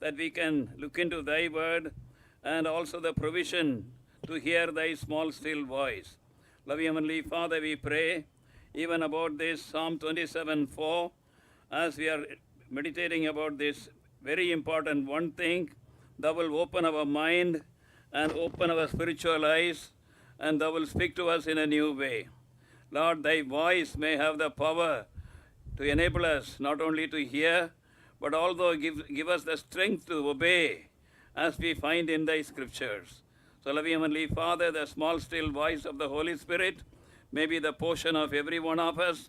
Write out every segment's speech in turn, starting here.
that we can look into thy word and also the provision to hear thy small still voice. Loving Heavenly Father, we pray even about this Psalm 27:4 as we are meditating about this very important one thing. Thou will open our mind and open our spiritual eyes, and thou will speak to us in a new way. Lord, thy voice may have the power to enable us not only to hear, but also give us the strength to obey as we find in thy scriptures. So, loving Heavenly Father, the small still voice of the Holy Spirit may be the portion of every one of us.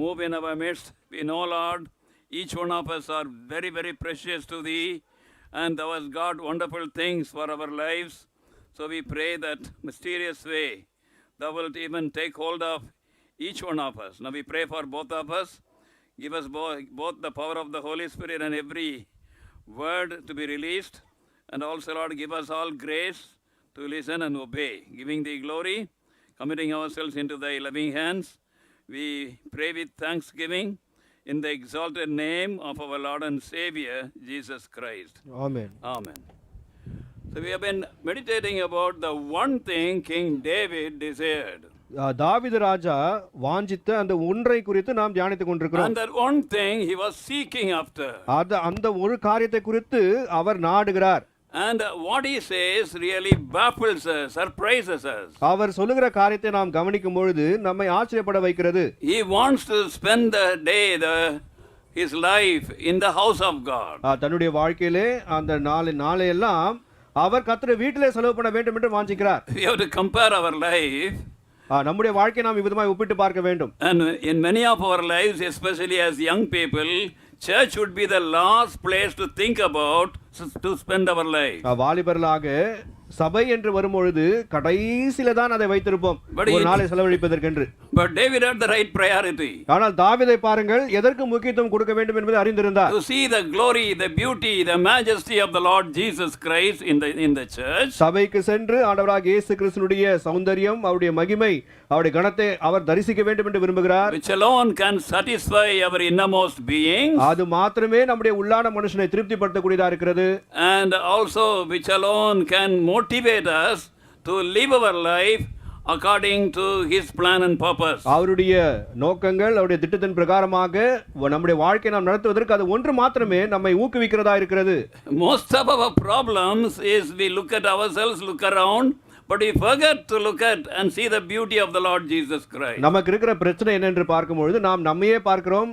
Move in our midst. We know, Lord, each one of us are very, very precious to thee, and thou hast got wonderful things for our lives. So we pray that mysterious way thou wilt even take hold of each one of us. Now we pray for both of us. Give us both the power of the Holy Spirit and every word to be released. And also, Lord, give us all grace to listen and obey. Giving thee glory, committing ourselves into thy loving hands. We pray with thanksgiving in the exalted name of our Lord and Savior, Jesus Christ. Amen. Amen. So we have been meditating about the one thing King David desired. தாவீது ராஜா வாஞ்சித்த அந்த ஒன்றை குறித்து நாம் தியானித்துக் கொண்டிருக்கிறோம். And that one thing he was seeking after. அந்த ஒரு காரியத்தை குறித்து அவர் நாடுகிறார். And what he says really baffles us, surprises us. அவர் சொல்லுகிற காரியத்தை நாம் கவனிக்கும் பொழுது நம்மை ஆச்சரியப்பட வைக்கிறது. He wants to spend the day, his life in the house of God. தன்னுடைய வாழ்க்கையிலே அந்த நாளை எல்லாம் அவர் கர்த்தருடைய வீட்டிலே செலவு பண்ண வேண்டும் என்று வாஞ்சிக்கிறார். We have to compare our life. நம்முடைய வாழ்க்கையை நாம் இவ்விதமாய் ஒப்பிட்டு பார்க்க வேண்டும். And in many of our lives, especially as young people, church would be the last place to think about to spend our life. வாலிபர்களாக சபை என்று வரும்பொழுது கடைசில தான் அதை வைத்திருப்போம் ஒரு நாளை செலவழிப்பதற்கென்று. But David had the right priority. ஆனால் தாவீதை பாருங்கள் எதற்கு முக்கியத்துவம் கொடுக்க வேண்டும் என்பதை அறிந்திருந்தார். To see the glory, the beauty, the majesty of the Lord Jesus Christ in the church. சபைக்கு சென்று ஆண்டவராகிய இயேசு கிறிஸ்துவினுடைய சௌந்தரியம், அவருடைய மகிமை, அவருடைய கனத்தை அவர் தரிசிக்க வேண்டும் என்று விரும்புகிறார். Which alone can satisfy our innermost being. அது மாத்திரமே நம்முடைய உள்ளான மனுஷனை திருப்திப்படுத்தக்கூடியதா இருக்கிறது. And also which alone can motivate us to live our life according to his plan and purpose. அவருடைய நோக்கங்கள், அவருடைய திட்டத்தின் பிரகாரமாக நம்முடைய வாழ்க்கையை நாம் நடத்துவதற்கு அது ஒன்று மாத்திரமே நம்மை ஊக்குவிக்கிறதா இருக்கிறது. Most of our problems is we look at ourselves, look around, but we forget to look at and see the beauty of the Lord Jesus Christ. நமக்கு இருக்கிற பிரச்சனை என்னென்று பார்க்கும்பொழுது நாம் நம்மையே பார்க்கிறோம்,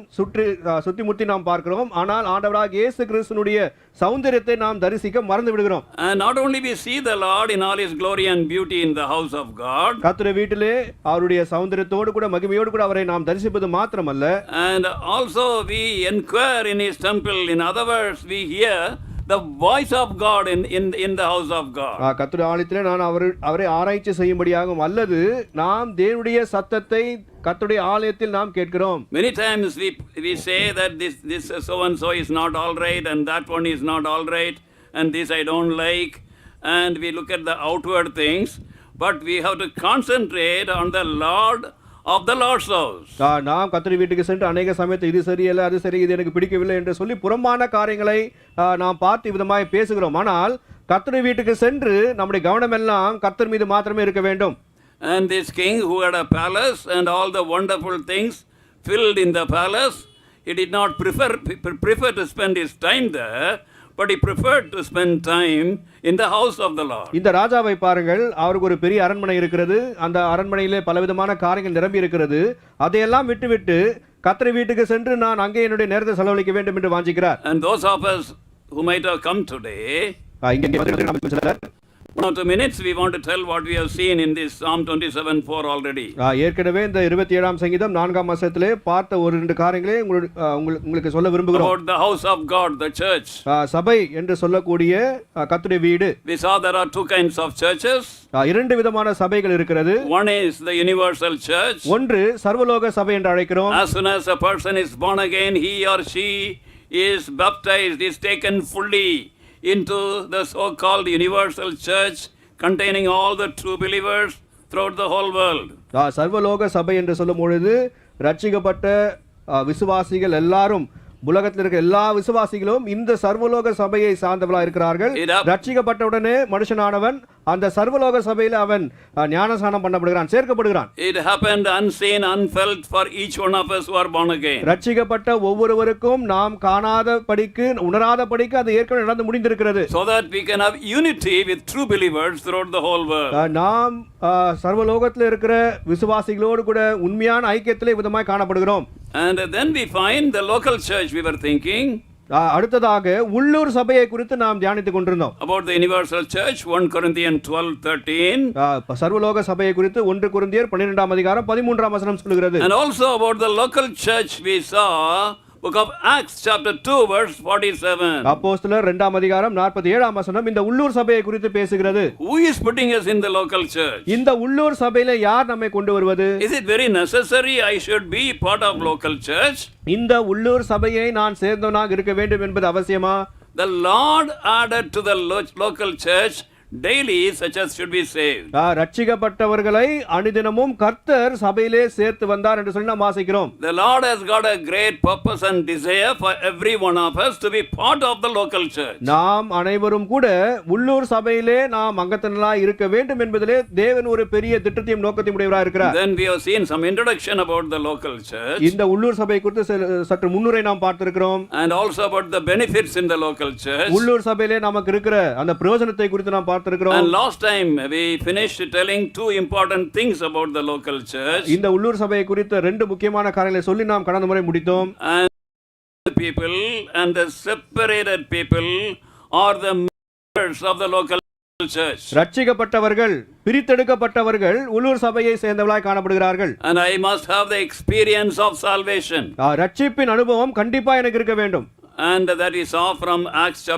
சுத்தி முத்தி நாம் பார்க்கிறோம், ஆனால் ஆண்டவராகிய இயேசு கிறிஸ்துவினுடைய சௌந்தரியத்தை நாம் தரிசிக்க மறந்து விடுகிறோம். And not only we see the Lord in all his glory and beauty in the house of God. கர்த்தருடைய வீட்டிலே அவருடைய சௌந்தரியத்தோடு கூட மகிமையோடு கூட அவரை நாம் தரிசிப்பது மாத்திரமல்ல. And also we inquire in his temple. In other words, we hear the voice of God in the house of God. கர்த்தருடைய ஆலயத்திலே நான் அவரை ஆராய்ச்சி செய்யும்படியாகும், அல்லது நாம் தேவனுடைய சத்தத்தை கர்த்தருடைய ஆலயத்தில் நாம் கேட்கிறோம். Many times we say that this so and so is not all right, and that one is not all right, and this I don't like, and we look at the outward things, but we have to concentrate on the Lord of the Lord's house. நாம் கர்த்தருடைய வீட்டுக்கு சென்று அநேக சமயத்தில் இது சரியில்லை, அது சரி, இது எனக்கு பிடிக்கவில்லை என்று சொல்லி புறம்பான காரியங்களை நாம் பார்த்து விதமாய் பேசுகிறோம். ஆனால் கர்த்தருடைய வீட்டுக்கு சென்று நம்முடைய கவனம் எல்லாம் கர்த்தர் மீது மாத்திரமே இருக்க வேண்டும். And this king who had a palace and all the wonderful things filled in the palace, he did not prefer to spend his time there, but he preferred to spend time in the house of the Lord. இந்த ராஜாவை பாருங்கள், அவருக்கு ஒரு பெரிய அரண்மனை இருக்கிறது, அந்த அரண்மனையிலே பலவிதமான காரியங்கள் நிரம்பி இருக்கிறது. அதையெல்லாம் விட்டுவிட்டு கர்த்தருடைய வீட்டுக்கு சென்று நான் அங்கே என்னுடைய நேரத்தை செலவழிக்க வேண்டும் என்று வாஞ்சிக்கிறார். And those of us who might have come today, one or two minutes we want to tell what we have seen in this Psalm 27:4 already. ஏற்கனவே இந்த 27ஆம் சங்கீதம் 4ஆம் வசனத்திலே பார்த்த ஒரு ரெண்டு காரியங்களை உங்களுக்கு சொல்ல விரும்புகிறோம். About the house of God, the church. சபை என்று சொல்லக்கூடிய கர்த்தருடைய வீடு. We saw there are two kinds of churches. இரண்டு விதமான சபைகள் இருக்கிறது. One is the universal church. ஒன்று சர்வலோக சபை என்று அழைக்கிறோம். As soon as a person is born again, he or she is baptized, is taken fully into the so-called universal church containing all the true believers throughout the whole world. சர்வலோக சபை என்று சொல்லும் பொழுது ரட்சிக்கப்பட்ட விசுவாசிகள் எல்லாரும் உலகத்தில் இருக்கிற எல்லா விசுவாசிகளும் இந்த சர்வலோக சபையை சார்ந்தவர்களா இருக்கிறார்கள். ரட்சிக்கப்பட்டவுடனே மனுஷனானவன் அந்த சர்வலோக சபையில அவன் ஞானஸ்நானம் பண்ணப்படுகிறான், சேர்க்கப்படுகிறான். It happened unseen, unfelt for each one of us who are born again. ரட்சிக்கப்பட்ட ஒவ்வொருவருக்கும் நாம் காணாத படிக்கு உணராத படிக்கு அது ஏற்கனவே நடந்து முடிந்திருக்கிறது. So that we can have unity with true believers throughout the whole world. நாம் சர்வலோகத்தில் இருக்கிற விசுவாசிகளோடு கூட உண்மையான ஐக்கியத்திலே விதமாய் காணப்படுகிறோம். And then we find the local church we were thinking. அடுத்ததாக உள்ளூர் சபையை குறித்து நாம் தியானித்துக் கொண்டிருந்தோம். About the universal church, 1 Corinthians 12:13. சர்வலோக சபையை குறித்து 1 கொரிந்தியர் 12ஆம் அதிகாரம் 13ஆம் வசனம் சொல்கிறது. And also about the local church we saw book of Acts chapter 2 verse 47. அப்போஸ்தலர் 2ஆம் அதிகாரம் 47ஆம் வசனம் இந்த உள்ளூர் சபையை குறித்து பேசுகிறது. Who is putting us in the local church? இந்த உள்ளூர் சபையில யார் நம்மை கொண்டு வருவது? Is it very necessary I should be part of local church? இந்த உள்ளூர் சபையை நான் சேர்ந்தவனாக இருக்க வேண்டும் என்பது அவசியமா? The Lord added to the local church daily such as should be saved. ரட்சிக்கப்பட்டவர்களை அனுதினமும் கர்த்தர் சபையிலே சேர்த்து வந்தார் என்று சொல்லி நாம் வாசிக்கிறோம். The Lord has got a great purpose and desire for every one of us to be part of the local church. நாம் அனைவரும் கூட உள்ளூர் சபையிலே நாம் அங்கத்தினராய் இருக்க வேண்டும் என்பதிலே தேவன் ஒரு பெரிய திட்டத்தையும் நோக்கத்தையும் உடையவராய் இருக்கிறார். Then we have seen some introduction about the local church. இந்த உள்ளூர் சபை குறித்து சற்று முன்னுரை நாம் பார்த்திருக்கிறோம். And also about the benefits in the local church. உள்ளூர் சபையிலே நமக்கு இருக்கிற அந்த பிரயோஜனத்தை குறித்து நாம் And last time we finished telling two important things about the local church. இந்த உள்ளூர் சபையை குறித்த ரெண்டு முக்கியமான காரியங்களை சொல்லி நாம் கடந்த முறை முடித்தோம். And the people and the separated people are the members of the local church. ரட்சிக்கப்பட்டவர்கள் பிரித்தெடுக்கப்பட்டவர்கள் உள்ளூர் சபையை சேர்ந்தவர்களாய் காணப்படுகிறார்கள். And I must have the experience of salvation. ரட்சிப்பின் அனுபவம் கண்டிப்பா எனக்கு இருக்க வேண்டும். And that we saw from Acts chapter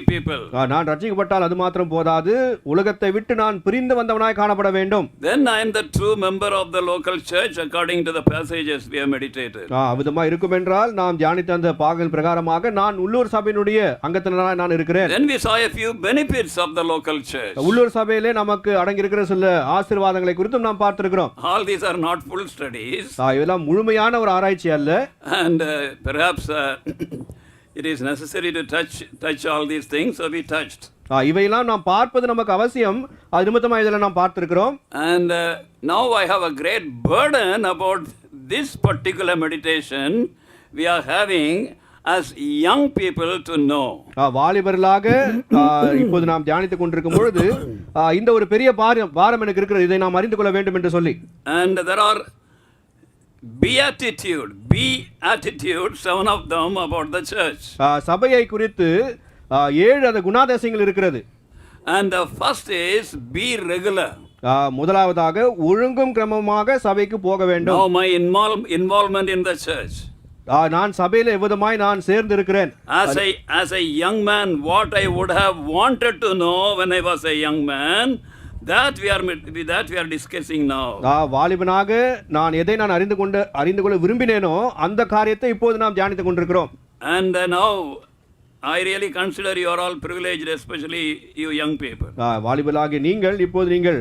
people. நான் ரட்சிக்கப்பட்டால் அது மாத்திரம் போதாது, உலகத்தை விட்டு நான் பிரிந்து வந்தவனாய் காணப்பட வேண்டும். Then I am the true member of the local church according to the passages we have meditated. விதமா இருக்கும் என்றால் நாம் தியானித்த அந்த பாகங்கள் பிரகாரமாக நான் உள்ளூர் சபையினுடைய அங்கத்தினராய் நான் இருக்கிறேன். Then we saw a few benefits of the local church. உள்ளூர் சபையிலே நமக்கு அடங்கி இருக்கிற சில ஆசீர்வாதங்களை குறித்தும் நாம் பார்த்திருக்கிறோம். All these are not full studies. இதெல்லாம் முழுமையான ஒரு ஆராய்ச்சி அல்ல. And perhaps it is necessary to touch all these things, so we touched. இவையெல்லாம் நாம் பார்ப்பது நமக்கு அவசியம், அது நிமித்தமாக இதெல்லாம் நாம் பார்த்திருக்கிறோம். And now I have a great burden about this particular meditation we are having as young people to know. வாலிபர்களாக இப்போது நாம் தியானித்துக் கொண்டிருக்கும் பொழுது இந்த ஒரு பெரிய பாரம் எனக்கு இருக்கிறது, இதை நாம் அறிந்து கொள்ள வேண்டும் என்று சொல்லி. And there are beatitude, seven of them about the church. சபையை குறித்து 7 அந்த குணாதிசயங்கள் இருக்கிறது. And the first is be regular. முதலாவதாக ஒழுங்கும் கிரமமாக சபைக்கு போக வேண்டும். Now my involvement in the church. நான் சபையில எவ்விதமாய் நான் சேர்ந்து இருக்கிறேன். As a young man, what I would have wanted to know when I was a young man, that we are discussing now. வாலிபனாக நான் எதை நான் அறிந்து கொள்ள விரும்பினேனோ அந்த காரியத்தை இப்போது நாம் தியானித்துக் கொண்டிருக்கிறோம். And now I really consider you are all privileged, especially you young people. வாலிபர்களாகிய நீங்கள் இப்போது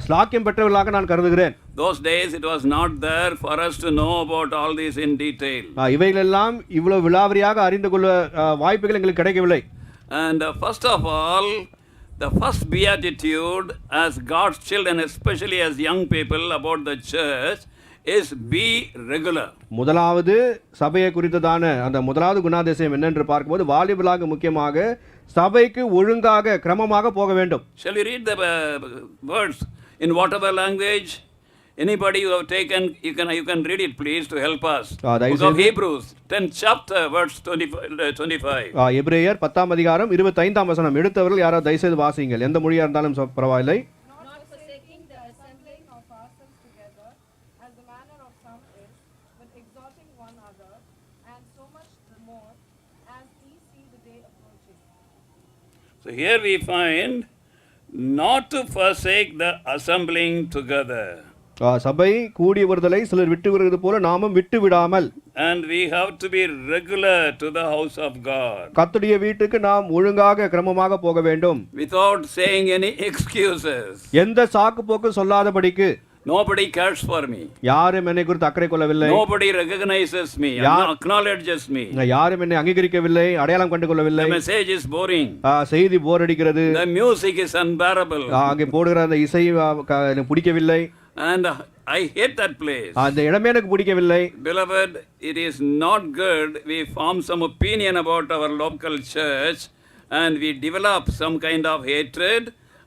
ஸ்லாக்கியம் பெற்றவர்களாக நான் கருதுகிறேன். Those days it was not there for us to know about all this in detail. இவைகளெல்லாம் இவ்வளவு விலாவரியாக அறிந்து கொள்ள வாய்ப்புகள் எங்களுக்கு கிடைக்கவில்லை. And first of all, the first beatitude as God's children, especially as young people about the church, is be regular. முதலாவது சபையை குறித்ததான அந்த முதலாவது குணாதிசயம் என்னென்று பார்க்கும்போது வாலிபர்களாக முக்கியமாக சபைக்கு ஒழுங்காக கிரமமாக போக வேண்டும். Shall we read the words in whatever language? Anybody who have taken, you can read it please to help us. Book of Hebrews 10th chapter verse 25. எபிரேயர் 10ஆம் அதிகாரம் 25ஆம் வசனம் எடுத்தவர்கள் யாராவது தயவுசெய்து வாசியுங்கள். எந்த மொழியா இருந்தாலும் பரவாயில்லை. Not forsaking the assembling of ourselves together as the manner of some is, but exhorting one another, and so much the more as ye see the day approaching. So here we find not to forsake the assembling together. சபை கூடி வருதலை சிலர் விட்டு வருவது போல நாமும் விட்டு விடாமல். And we have to be regular to the house of God கர்த்தருடைய வீட்டுக்கு நாம் ஒழுங்காக கிரமமாக போக வேண்டும், without saying any excuses. எந்த சாக்கு போக்கு சொல்லாதபடிக்கு. Nobody cares for me. யாரும் என்னை குறித்து அக்கறை கொள்ளவில்லை, Nobody recognizes me, acknowledges me. யாரும் என்னை அங்கீகரிக்கவில்லை, அடையாளம் கண்டு கொள்ளவில்லை. The message is boring. செய்தி போர் அடிக்கிறது, The music is unbearable. அங்கே போடுகிற அந்த இசை எனக்கு பிடிக்கவில்லை, And I hate that place. அந்த இடமே எனக்கு பிடிக்கவில்லை. Beloved, it is not good we form some opinion about our local church and we develop some kind of hatred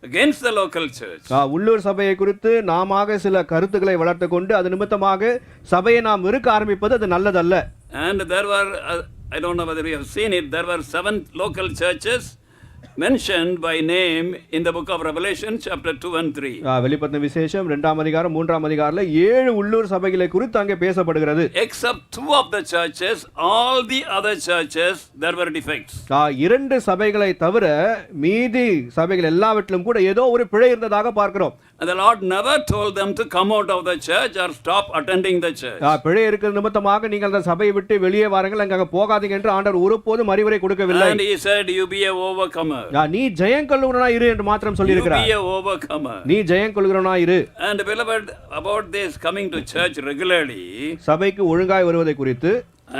against the local church. உள்ளூர் சபையை குறித்து நாமாக சில கருத்துக்களை வளர்த்து கொண்டு அது நிமித்தமாக சபையை நாம் வெறுக்க ஆரம்பிப்பது அது நல்லதல்ல. And there were, I don't know whether you have seen it, there were 7 local churches mentioned by name in the book of Revelation chapter 2 and 3. வெளிப்படுத்தின விசேஷம் 2ஆம் அதிகாரம் 3ஆம் அதிகாரத்துல 7 உள்ளூர் சபைகளை குறித்து அங்கே பேசப்படுகிறது. Except 2 of the churches, all the other churches, there were defects. 2 சபைகளை தவிர மீதி சபைகள் எல்லாவற்றிலும் கூட ஏதோ ஒரு பிழை இருந்ததாக பார்க்கிறோம். And the Lord never told them to come out of the church or stop attending the church. பிழை இருக்கிற நிமித்தமாக நீங்கள் அந்த சபையை விட்டு வெளியே வாருங்கள், அங்க போகாதீங்க என்று ஆண்டவர் ஒருபோதும் அறிவுரை கொடுக்கவில்லை. And he said, you be a overcomer. நீ ஜெயம் கொள்ளுகிறவனா இரு என்று மாத்திரம் சொல்லி இருக்கிறார். You be a overcomer. நீ ஜெயம் கொள்ளுகிறவனா இரு. And beloved, about this coming to church regularly, சபைக்கு ஒழுங்காய் வருவதை குறித்து,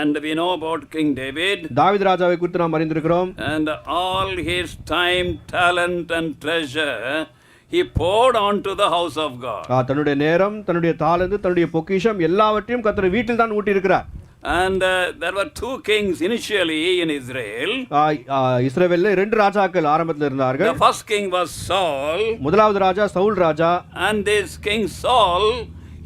and we know about King David, தாவீது ராஜாவை குறித்து நாம் அறிந்திருக்கிறோம். and all his time, talent and treasure he poured onto the house of God. தன்னுடைய நேரம், தன்னுடைய தாளந்து, தன்னுடைய பொக்கிஷம் எல்லாவற்றையும் கர்த்தர் வீட்டில் தான் ஊட்டி இருக்கிறார். And there were 2 kings initially in Israel. இஸ்ரவேல்ல 2 ராஜாக்கள் ஆரம்பத்தில் இருந்தார்கள். The first king was Saul. முதலாவது ராஜா சவுல் ராஜா. And this king Saul,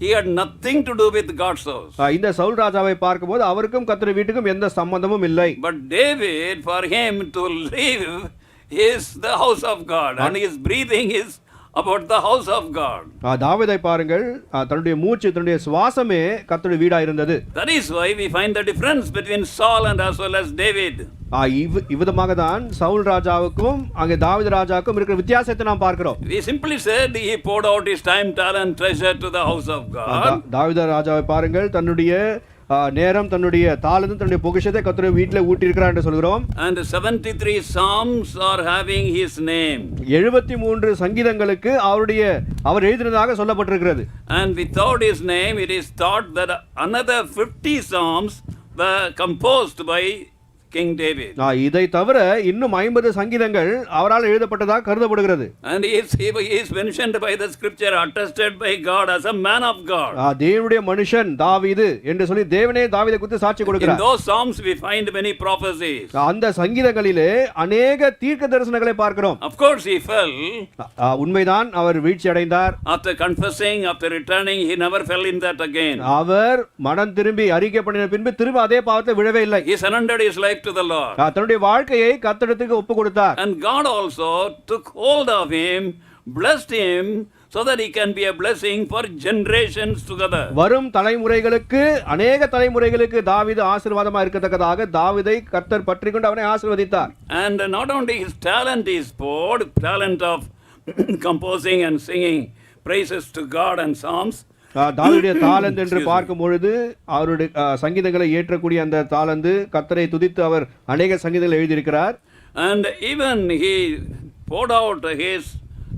he had nothing to do with God's house. இந்த சவுல் ராஜாவை பார்க்கும்போது அவருக்கும் கர்த்தர் வீட்டுக்கும் எந்த சம்பந்தமும் இல்லை. But David, for him to live is the house of God, and his breathing is about the house of God. தாவீதை பாருங்கள், தன்னுடைய மூச்சு, தன்னுடைய சுவாசமே கர்த்தருடைய வீடா இருந்தது. That is why we find the difference between Saul and as well as David. இவ்விதமாக தான் சவுல் ராஜாவுக்கும் அங்கே தாவீது ராஜாவுக்கும் இருக்கிற வித்தியாசத்தை நாம் பார்க்கிறோம். We simply said he poured out his time, talent, treasure to the house of God. தாவீது ராஜாவை பாருங்கள், தன்னுடைய நேரம், தன்னுடைய தாளந்து, தன்னுடைய பொக்கிஷத்தை கர்த்தருடைய வீட்டிலே ஊட்டி இருக்கிறார் என்று சொல்கிறோம். And 73 psalms are having his name. 73 சங்கீதங்களுக்கு அவர் எழுதினதாக சொல்லப்பட்டிருக்கிறது. And without his name, it is thought that another 50 psalms were composed by King David. இதை தவிர இன்னும் 50 சங்கீதங்கள் அவரால் எழுதப்பட்டதாக கருதப்படுகிறது. And he is mentioned by the scripture, attested by God as a man of God. தேவனுடைய மனுஷன் தாவீது என்று சொல்லி தேவனே தாவீதை குறித்து சாட்சி கொடுக்கிறார். In those psalms we find many prophecies. அந்த சங்கீதங்களிலே अनेक தீர்க்க தரிசனங்களை பார்க்கிறோம். Of course he fell. உண்மைதான், அவர் வீழ்ச்சி அடைந்தார். After confessing, after returning, he never fell in that again. அவர் மனம் திரும்பி அறிக்கை பண்ணின பின்பு திரும்ப அதே பாவத்தில் விழவே இல்லை. He surrendered his life to the Lord. தன்னுடைய வாழ்க்கையை கர்த்தருக்கு ஒப்பு கொடுத்தார். And God also took hold of him, blessed him, so that he can be a blessing for generations together. வரும் தலைமுறைகளுக்கு, अनेक தலைமுறைகளுக்கு தாவீது ஆசீர்வாதமா இருக்கத்தக்கதாக தாவீதை கர்த்தர் பற்றிக்கொண்டு அவனை ஆசீர்வதித்தார். And not only his talent is poured, talent of composing and singing praises to God and psalms. தாவீதுடைய தாளந்து என்று பார்க்கும் பொழுது அவருடைய சங்கீதங்களை ஏற்றக்கூடிய அந்த தாளந்து கர்த்தரை துதித்து அவர் अनेक சங்கீதங்களை எழுதியிருக்கிறார். And even he poured out his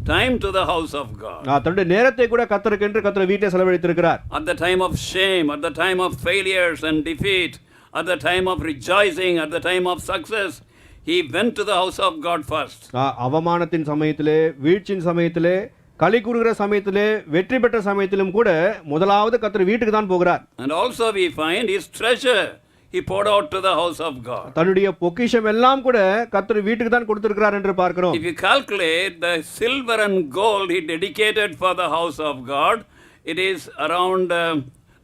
time to the house of God. தன்னுடைய நேரத்தை கூட கர்த்தருக்கு என்று கர்த்தர் வீட்டிலே செலவழித்திருக்கிறார். At the time of shame, at the time of failures and defeat, at the time of rejoicing, at the time of success, he went to the house of God first. அவமானத்தின் சமயத்திலே, வீழ்ச்சியின் சமயத்திலே, களி கூறுகிற சமயத்திலே, வெற்றி பெற்ற சமயத்திலும் கூட முதலாவது கர்த்தர் வீட்டுக்கு தான் போகிறார். And also we find his treasure he poured out to the house of God. தன்னுடைய பொக்கிஷம் எல்லாம் கூட கர்த்தர் வீட்டுக்கு தான் கொடுத்திருக்கிறார் என்று பார்க்கிறோம். If you calculate the silver and gold he dedicated for the house of God, it is around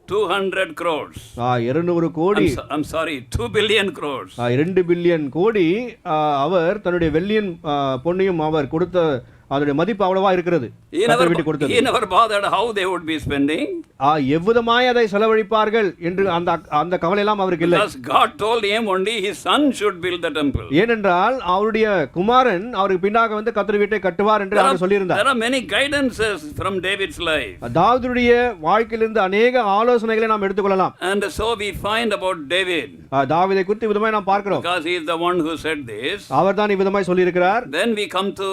200 crores. 200 கோடி. I'm sorry, 2 billion crores. 2 billion கோடி அவர் தன்னுடைய வெள்ளியின் பொன்னையும் அவர் கொடுத்த அதோட மதிப்பு அவ்வளவா இருக்கிறது He கர்த்தர் வீட்டுக்கு never, கொடுத்தது he never bothered how they would be spending. எவ்விதமாய் அதை செலவழிப்பார்கள் என்று அந்த கவலை எல்லாம் அவருக்கு இல்லை. Because God told him only his son should build the temple. ஏனென்றால் அவருடைய குமாரன் அவருக்கு பின்னாக வந்து கர்த்தர் வீட்டை கட்டுவார் என்று அவர் சொல்லியிருந்தார். There are many guidances from David's life. தாவீதுடைய வாழ்க்கையிலிருந்து அநேக ஆலோசனைகளை நாம் எடுத்துக்கொள்ளலாம். And so we find about David. தாவீதை குறித்து விதமாய் நாம் பார்க்கிறோம். Because he is the one who said this. அவர்தான் விதமாய் சொல்லியிருக்கிறார். Then we come to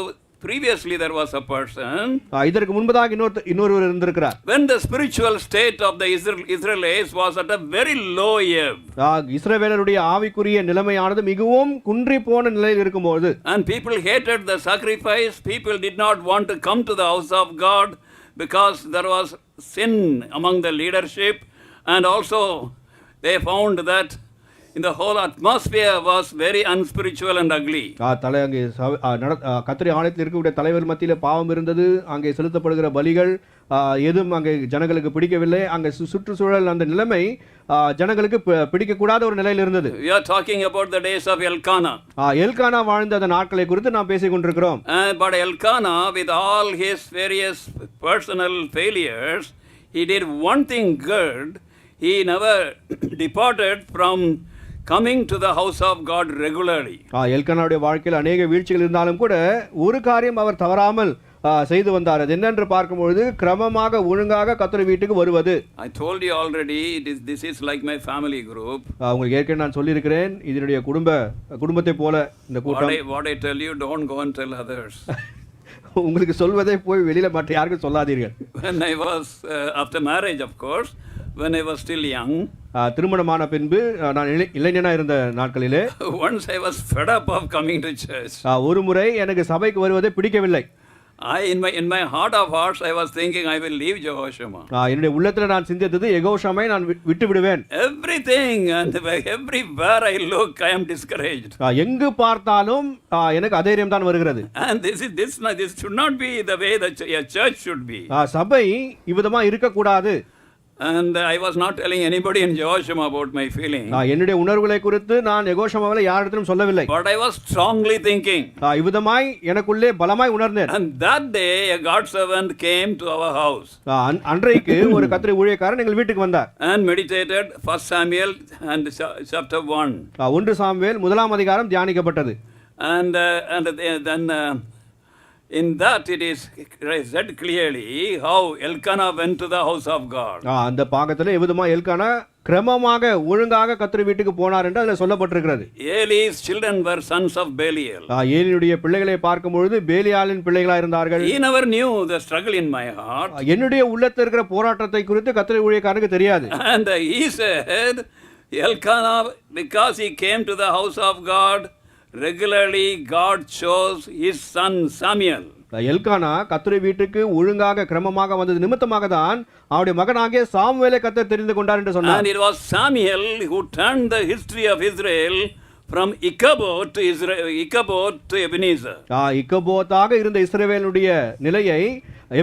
previously there was a person. இதற்கு முன்பதாக இன்னொருவர் இருந்திருக்கிறார். When the spiritual state of the Israelites was at a very low ebb. இஸ்ரவேலருடைய ஆவிக்குரிய நிலைமையானது மிகவும் குன்றி போன நிலையில் இருக்கும்போது. And people hated the sacrifice. People did not want to come to the house of God because there was sin among the leadership, and also they found that in the whole atmosphere was very unspiritual and ugly. அங்கே கர்த்தருடைய ஆலயத்தில் இருக்கக்கூடிய தலைவர் மத்தியிலே பாவம் இருந்தது. அங்கே செலுத்தப்படுகிற பலிகள் எதுவும் அங்கே ஜனங்களுக்கு பிடிக்கவில்லை. அங்கே சுற்றுச்சூழல் அந்த நிலைமை ஜனங்களுக்கு பிடிக்கக்கூடாத ஒரு நிலையில் இருந்தது. We are talking about the days of Elkanah. Elkanah வாழ்ந்த அந்த நாட்களை குறித்து நாம் பேசிக் கொண்டிருக்கிறோம். But Elkanah, with all his various personal failures, he did one thing good. He never departed from coming to the house of God regularly. எல்கானாவுடைய வாழ்க்கையில் அநேக வீழ்ச்சிகள் இருந்தாலும் கூட ஒரு காரியம் அவர் தவறாமல் செய்து வந்தார். அது என்னென்று பார்க்கும்பொழுது கிரமமாக ஒழுங்காக கர்த்தர் வீட்டுக்கு வருவது. I told you already, this is like my family group. உங்களுக்கு ஏற்கனவே நான் சொல்லியிருக்கிறேன், இதனுடைய குடும்பத்தை போல இந்த கூட்டம். What I tell you, don't go and tell others. உங்களுக்கு சொல்வதை போய் வெளியில மற்ற யாருக்கும் சொல்லாதீர்கள். When I was after marriage, of course, when I was still young, திருமணமான பின்பு நான் இளைஞனா இருந்த நாட்களிலே once I was fed up of coming to church. ஒரு முறை எனக்கு சபைக்கு வருவதை பிடிக்கவில்லை. In my heart of hearts I was thinking I will leave Jehoshaphat. என்னுடைய உள்ளத்துல நான் சிந்தித்தது யெகோஷாமை நான் விட்டு விடுவேன். Everything and everywhere I look I am discouraged. எங்கு பார்த்தாலும் எனக்கு அதேரியம் தான் வருகிறது. And this should not be the way that a church should be. சபை இவ்விதமா இருக்க கூடாது. And I was not telling anybody in Jehoshaphat about my feeling. என்னுடைய உணர்வுகளை குறித்து நான் யெகோஷாமாவை யாரிடத்திலும் சொல்லவில்லை. But I was strongly thinking. இவ்விதமாய் எனக்குள்ளே பலமாய் உணர்ந்தேன். And that day a God servant came to our house. அன்றைக்கு ஒரு கர்த்தருடைய ஊழியக்காரன் எங்கள் வீட்டுக்கு வந்தார். And meditated 1 Samuel and chapter 1. 1 Samuel முதலாம் அதிகாரம் தியானிக்கப்பட்டது. And then in that it is said clearly how Elkanah went to the house of God. அந்த பாகத்திலே எவ்விதமா எல்கானா கிரமமாக ஒழுங்காக கர்த்தர் வீட்டுக்கு போனார் என்று அதில் சொல்லப்பட்டிருக்கிறது. Eli's children were sons of Belial. ஏலியுடைய பிள்ளைகளை பார்க்கும் பொழுது பேலியாலின் பிள்ளைகளாக இருந்தார்கள். He never knew the struggle in my heart. என்னுடைய உள்ளத்தில் இருக்கிற போராட்டத்தை குறித்து கர்த்தருடைய ஊழியக்காரனுக்கு தெரியாது. And he said Elkanah, because he came to the house of God regularly, God chose his son Samuel. Elkanah கர்த்தருடைய வீட்டுக்கு ஒழுங்காக கிரமமாக வந்தது நிமித்தமாக தான் அவருடைய மகனாகிய சாமுவேலை கர்த்தர் தெரிந்து கொண்டார் என்று சொன்னார். And it was Samuel who turned the history of Israel from Ichabod to Ebenezer. இக்கபோத்தாக இருந்த இஸ்ரவேலுடைய நிலையை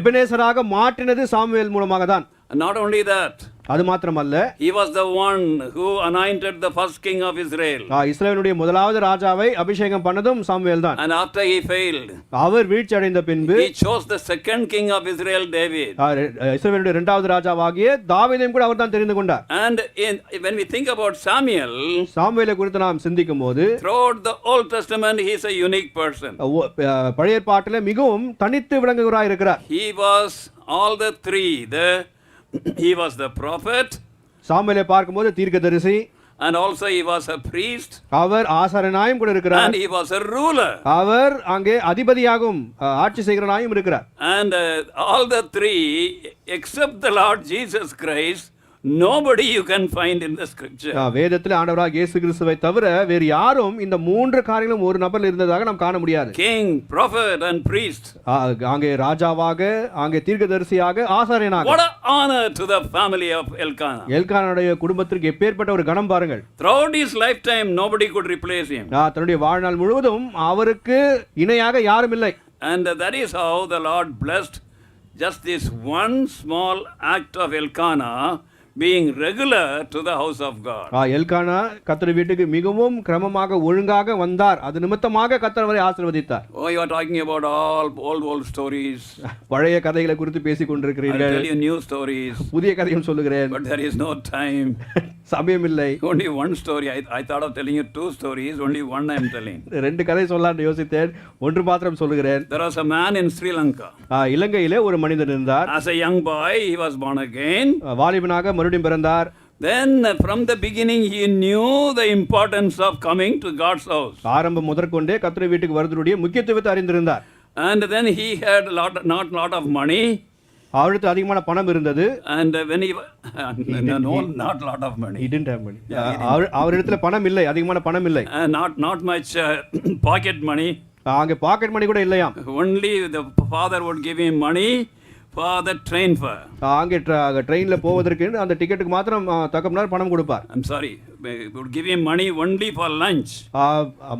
எபெனேசராக மாற்றினது சாமுவேல் மூலமாக தான். And not only that, அது மாத்திரமல்ல, he was the one who anointed the first king of Israel. இஸ்ரவேலுடைய முதலாவது ராஜாவை அபிஷேகம் பண்ணதும் சாமுவேல் தான். And after he failed, அவர் வீழ்ச்சி அடைந்த பின்பு he chose the second king of Israel, David. இஸ்ரவேலுடைய இரண்டாவது ராஜாவாகிய தாவீதையும் கூட அவர் தான் தெரிந்து கொண்டார். And when we think about Samuel, சாமுவேலை குறித்து நாம் சிந்திக்கும் போது throughout the Old Testament he is a unique person. பழைய ஏற்பாட்டிலே மிகவும் தனித்து விளங்குகிறார் இருக்கிறார். He was all the three. He was the prophet. சாமுவேலை பார்க்கும்போது தீர்க்கதரிசி. And also he was a priest. அவர் ஆசாரியனாயும் கூட இருக்கிறார். And he was a ruler. அவர் அங்கே அதிபதியாகவும் ஆட்சி செய்கிறனாயும் இருக்கிறார். And all the three except the Lord Jesus Christ, nobody you can find in the scripture. வேதத்தில் ஆண்டவராகிய இயேசு கிறிஸ்துவை தவிர வேறு யாரும் இந்த மூன்று காரியங்களும் ஒரு நபரில் இருந்ததாக நாம் காண முடியாது. King, prophet and priest. அங்கே ராஜாவாக, அங்கே தீர்க்கதரிசியாக, ஆசாரியனாக. What an honor to the family of Elkanah. எல்கானாவுடைய குடும்பத்திற்கு எப்பேற்பட்ட ஒரு கணம் பாருங்கள். Throughout his lifetime nobody could replace him. தன்னுடைய வாழ்நாள் முழுவதும் அவருக்கு இணையாக யாரும் இல்லை. And that is how the Lord blessed just this one small act of Elkanah being regular to the house of God. Elkanah கர்த்தர் வீட்டுக்கு மிகவும் கிரமமாக ஒழுங்காக வந்தார். அது நிமித்தமாக கர்த்தர் அவரை ஆசீர்வதித்தார். Oh, you are talking about all old stories. பழைய கதைகளை குறித்து பேசிக் I'll கொண்டிருக்கிறீர்கள். tell you new stories. புதிய கதையும் சொல்லுகிறேன். But there is no time. சமயம் இல்லை. Only one story. I thought of telling you two stories. Only one I am telling. ரெண்டு கதை சொல்லலாம்னு யோசித்தேன். ஒன்று மாத்திரம் சொல்லுகிறேன். There was a man in Sri Lanka. இலங்கையிலே ஒரு மனிதன் இருந்தார். As a young boy, he was born again. வாலிபனாக மறுபடியும் பிறந்தார். Then from the beginning he knew the importance of coming to God's house. ஆரம்பம் முதற்கொண்டே கர்த்தர் வீட்டுக்கு வருவதுடைய முக்கியத்துவத்தை அறிந்திருந்தார். And then he had not lot of money. அவருக்கு அதிகமான பணம் இருந்தது. And when he not lot of money. He didn't have money. அவரிடத்துல பணம் இல்லை, அதிகமான பணம் இல்லை. Not much pocket money. அங்கே பாக்கெட் மணி கூட இல்லையாம். Only the father would give him money for the train fare. அங்கே ட்ரெயினில் போவதற்கு அந்த டிக்கெட்டுக்கு மாத்திரம் தகப்பனார் பணம் கொடுப்பார். I'm sorry, would give him money only for lunch.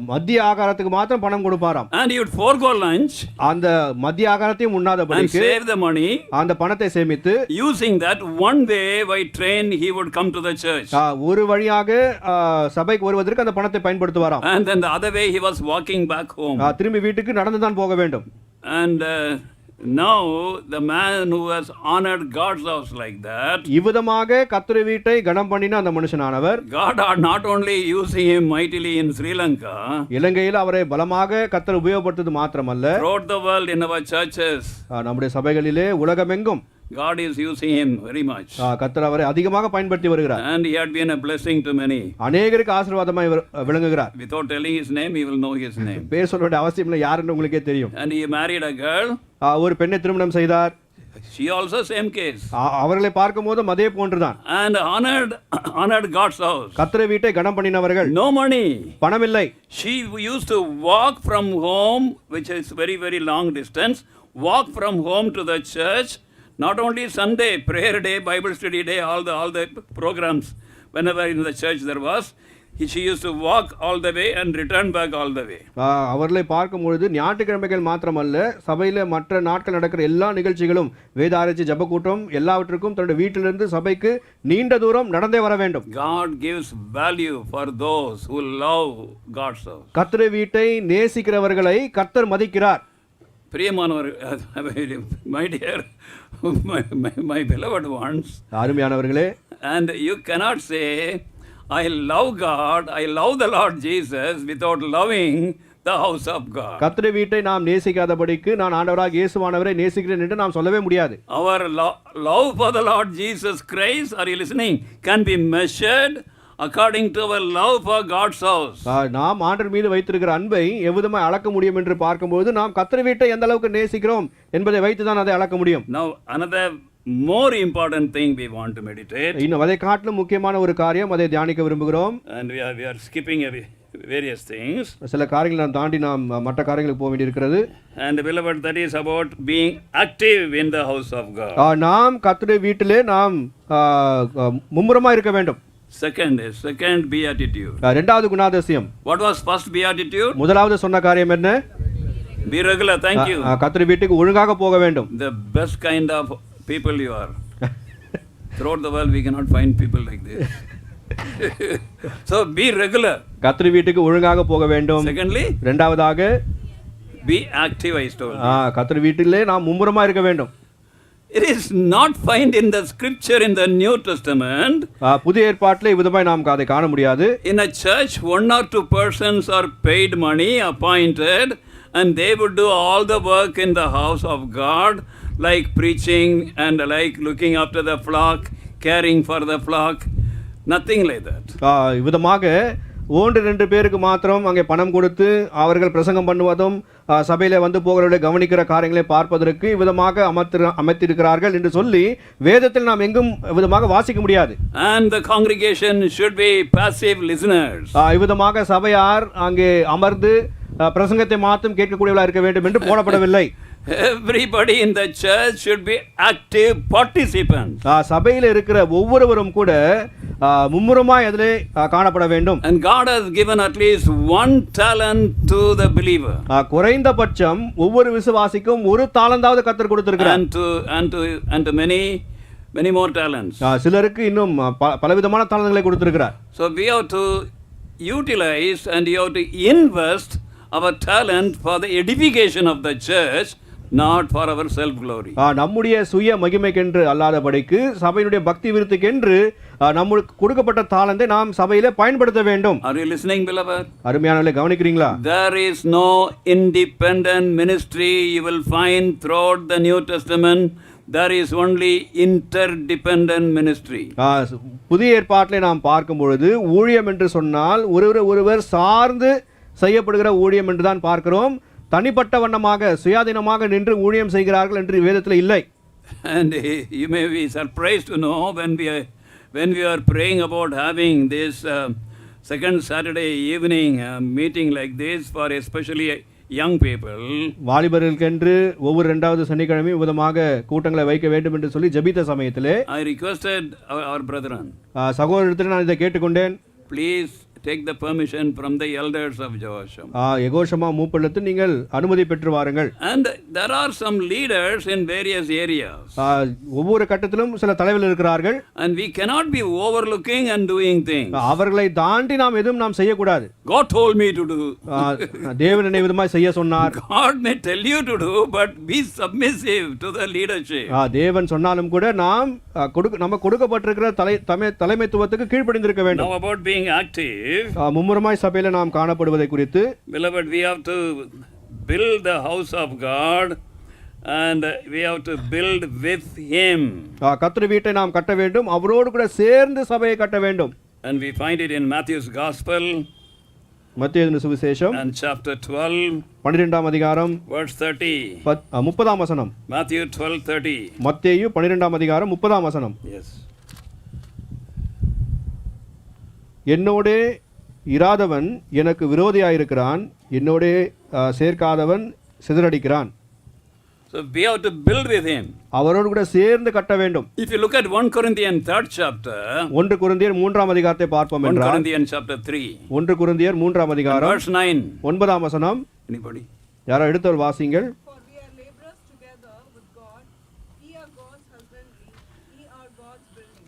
மதிய ஆகாரத்துக்கு மாத்திரம் பணம் கொடுப்பாராம். And he would forego lunch. அந்த மதிய ஆகாரத்தையும் உண்ணாதபடிக்கு and save the money. அந்த பணத்தை சேமித்து using that one way by train he would come to the church. ஒரு வழியாக சபைக்கு வருவதற்கு அந்த பணத்தை பயன்படுத்துவாராம். And then the other way he was walking back home. திரும்பி வீட்டுக்கு நடந்து தான் போக வேண்டும். And now the man who has honored God's house like that, இவ்விதமாக கர்த்தர் வீட்டை கனம் பண்ணின அந்த மனுஷனானவர், God are not only using him mightily in Sri Lanka, இலங்கையில் அவரை பலமாக கர்த்தர் உபயோகப்படுத்துவது மாத்திரமல்ல, throughout the world in our churches, நம்முடைய சபைகளிலே உலகமெங்கும் God is using him very much. கர்த்தர் அவரை அதிகமாக பயன்படுத்தி வருகிறார். And he had been a blessing to many. அநேகருக்கு ஆசீர்வாதமாய் விளங்குகிறார். Without telling his name, you will know his name. பேர் சொல்ல வேண்டிய அவசியம் இல்லை, யாருன்னு உங்களுக்கே தெரியும். And he married a girl. ஒரு பெண்ணை திருமணம் செய்தார். She also same case. அவர்களை பார்க்கும்போது அதே போன்றுதான். And honored God's house. கர்த்தர் வீட்டை கனம் பண்ணினவர்கள். No money. பணம் இல்லை. She used to walk from home, which is very very long distance, walk from home to the church. Not only Sunday, prayer day, Bible study day, all the programs, whenever in the church there was, she used to walk all the way and return back all the way. அவர்களை பார்க்கும்பொழுது ஞாயிற்றுக்கிழமைகள் மாத்திரமல்ல, சபையில் மற்ற நாட்கள் நடக்கிற எல்லா நிகழ்ச்சிகளும், வேதாராய்ச்சி ஜப கூட்டம் எல்லாவற்றுக்கும் தன்னுடைய வீட்டிலிருந்து சபைக்கு நீண்ட தூரம் நடந்தே வர வேண்டும். God gives value for those who love God's house. கர்த்தர் வீட்டை நேசிக்கிறவர்களை கர்த்தர் மதிக்கிறார். பிரியமானவர், my dear, my beloved ones, அருமையானவர்களே, and you cannot say I love God, I love the Lord Jesus without loving the house of God. கர்த்தர் வீட்டை நாம் நேசிக்காதபடிக்கு நான் ஆண்டவராகிய இயேசுவானவரை நேசிக்கிறேன் என்று நாம் சொல்லவே முடியாது. Our love for the Lord Jesus Christ, are you listening, can be measured according to our love for God's house. நாம் ஆண்டவர் மீது வைத்திருக்கிற அன்பை எவ்விதமாய் அளக்க முடியும் என்று பார்க்கும்போது நாம் கர்த்தர் வீட்டை எந்த அளவுக்கு நேசிக்கிறோம் என்பதை வைத்து தான் அதை அளக்க முடியும். Now another more important thing we want to meditate. இன்னும் அதை காட்டிலும் முக்கியமான ஒரு காரியம், அதை தியானிக்க விரும்புகிறோம். And we are skipping various things. சில காரியங்களை நாம் தாண்டி நாம் மற்ற காரியங்களுக்கு போக வேண்டியிருக்கிறது. And beloved, that is about being active in the house of God. நாம் கர்த்தருடைய வீட்டிலே நாம் மும்முரமா இருக்க வேண்டும். Second beatitude. இரண்டாவது குணாதிசயம். What was first beatitude? முதலாவது சொன்ன காரியம் என்ன? Be regular. Thank you. கர்த்தருடைய வீட்டுக்கு ஒழுங்காக போக வேண்டும். The best kind of people you are. Throughout the world we cannot find people like this. So be regular. கர்த்தருடைய வீட்டுக்கு ஒழுங்காக போக வேண்டும். Secondly, இரண்டாவதாக be active, I told you. கர்த்தருடைய வீட்டிலே நாம் மும்முரமா இருக்க வேண்டும். It is not found in the scripture in the New Testament. புதிய ஏற்பாட்டிலே இவ்விதமாய் நாம் அதை காண முடியாது. In a church, 1 or 2 persons are paid money, appointed, and they would do all the work in the house of God, like preaching and like looking after the flock, caring for the flock, nothing like that. இவ்விதமாக 1-2 பேருக்கு மாத்திரம் அங்கே பணம் கொடுத்து அவர்கள் பிரசங்கம் பண்ணுவதும் சபையிலே வந்து போகிறவர்களை கவனிக்கிற காரியங்களை பார்ப்பதற்கு விதமாக அமைத்திருக்கிறார்கள் என்று சொல்லி வேதத்தில் நாம் எங்கும் விதமாக வாசிக்க முடியாது. And the congregation should be passive listeners. இவ்விதமாக சபையார் அங்கே அமர்ந்து பிரசங்கத்தை மாத்திரம் கேட்கக்கூடியவர்களாக இருக்க வேண்டும் என்று போடப்படவில்லை. Everybody in the church should be active participants. சபையில் இருக்கிற ஒவ்வொருவரும் கூட மும்முரமாய் அதிலே காணப்பட வேண்டும். And God has given at least 1 talent to the believer. குறைந்தபட்சம் ஒவ்வொரு விசுவாசிக்கும் ஒரு தாளந்தாவது கர்த்தர் கொடுத்திருக்கிறார். And to many many more talents. சிலருக்கு இன்னும் பலவிதமான தாளங்களை கொடுத்திருக்கிறார். So we have to utilize and you have to invest our talent for the edification of the church, not for our self glory. நம்முடைய சுய மகிமைக்கென்று அல்லாதபடிக்கு சபையினுடைய பக்தி விருத்திக்கென்று நமக்கு கொடுக்கப்பட்ட தாளந்தை நாம் சபையிலே பயன்படுத்த வேண்டும். Are you listening, beloved? அருமையானவர்களே, கவனிக்கிறீங்களா? There is no independent ministry you will find throughout the New Testament. There is only interdependent ministry. புதிய ஏற்பாட்டிலே நாம் பார்க்கும் பொழுது ஊழியம் என்று சொன்னால் ஒருவர் சார்ந்து செய்யப்படுகிற ஊழியம் என்று தான் பார்க்கிறோம். தனிப்பட்ட வண்ணமாக சுயாதீனமாக நின்று ஊழியம் செய்கிறார்கள் என்று வேதத்தில் இல்லை. And you may be surprised to know when we are praying about having this second Saturday evening meeting like this for especially young people. வாலிபர்களுக்கென்று ஒவ்வொரு இரண்டாவது சனிக்கிழமை விதமாக கூட்டங்களை வைக்க வேண்டும் என்று சொல்லி ஜெபித்த சமயத்திலே I requested our brethren, சகோதரத்தில் நான் இதை கேட்டுக்கொண்டேன். please take the permission from the elders of Jehosham. யெகோஷமா மூப்பரிடத்தில் நீங்கள் அனுமதி பெற்று வாருங்கள். And there are some leaders in various areas. ஒவ்வொரு கட்டத்திலும் சில தலைவர்கள் இருக்கிறார்கள். And we cannot be overlooking and doing things. அவர்களை தாண்டி நாம் எதுவும் நாம் செய்யக்கூடாது. God told me to do. தேவன் என்னை விதமாய் செய்ய சொன்னார். God may tell you to do, but be submissive to the leadership. தேவன் சொன்னாலும் கூட நாம் நமக்கு கொடுக்கப்பட்டிருக்கிற தலைமைத்துவத்துக்கு கீழ்ப்படிந்திருக்க வேண்டும். Now about being active. மும்முரமாய் சபையில நாம் காணப்படுவதை குறித்து, beloved, we have to build the house of God and we have to build with him. கர்த்தர் வீட்டை நாம் கட்ட வேண்டும், அவரோடு கூட சேர்ந்து சபையை கட்ட வேண்டும். And we find it in Matthew's gospel, மத்தேயு சுவிசேஷம் and chapter 12, 12ஆம் அதிகாரம் verse 30. 30ஆம் வசனம். Matthew 12:30. மத்தேயு 12ஆம் அதிகாரம் 30ஆம் வசனம். Yes. என்னோடே இராதவன் எனக்கு விரோதியாயிருக்கிறான், என்னோடே சேர்க்காதவன் சிதறடிக்கிறான். So we have to build with him. அவரோடு கூட சேர்ந்து கட்ட வேண்டும். If you look at 1 Corinthians 3rd chapter, 1 கொரிந்தியர் 3ஆம் அதிகாரத்தை பார்ப்போம் 1 என்றால், Corinthians chapter 3, 1 கொரிந்தியர் 3ஆம் அதிகாரம் verse 9. 9ஆம் வசனம். Anybody? யாரோ எடுத்தவர் வாசிங்கள். For we are laborers together with God. Ye are God's husbandry, ye are God's building.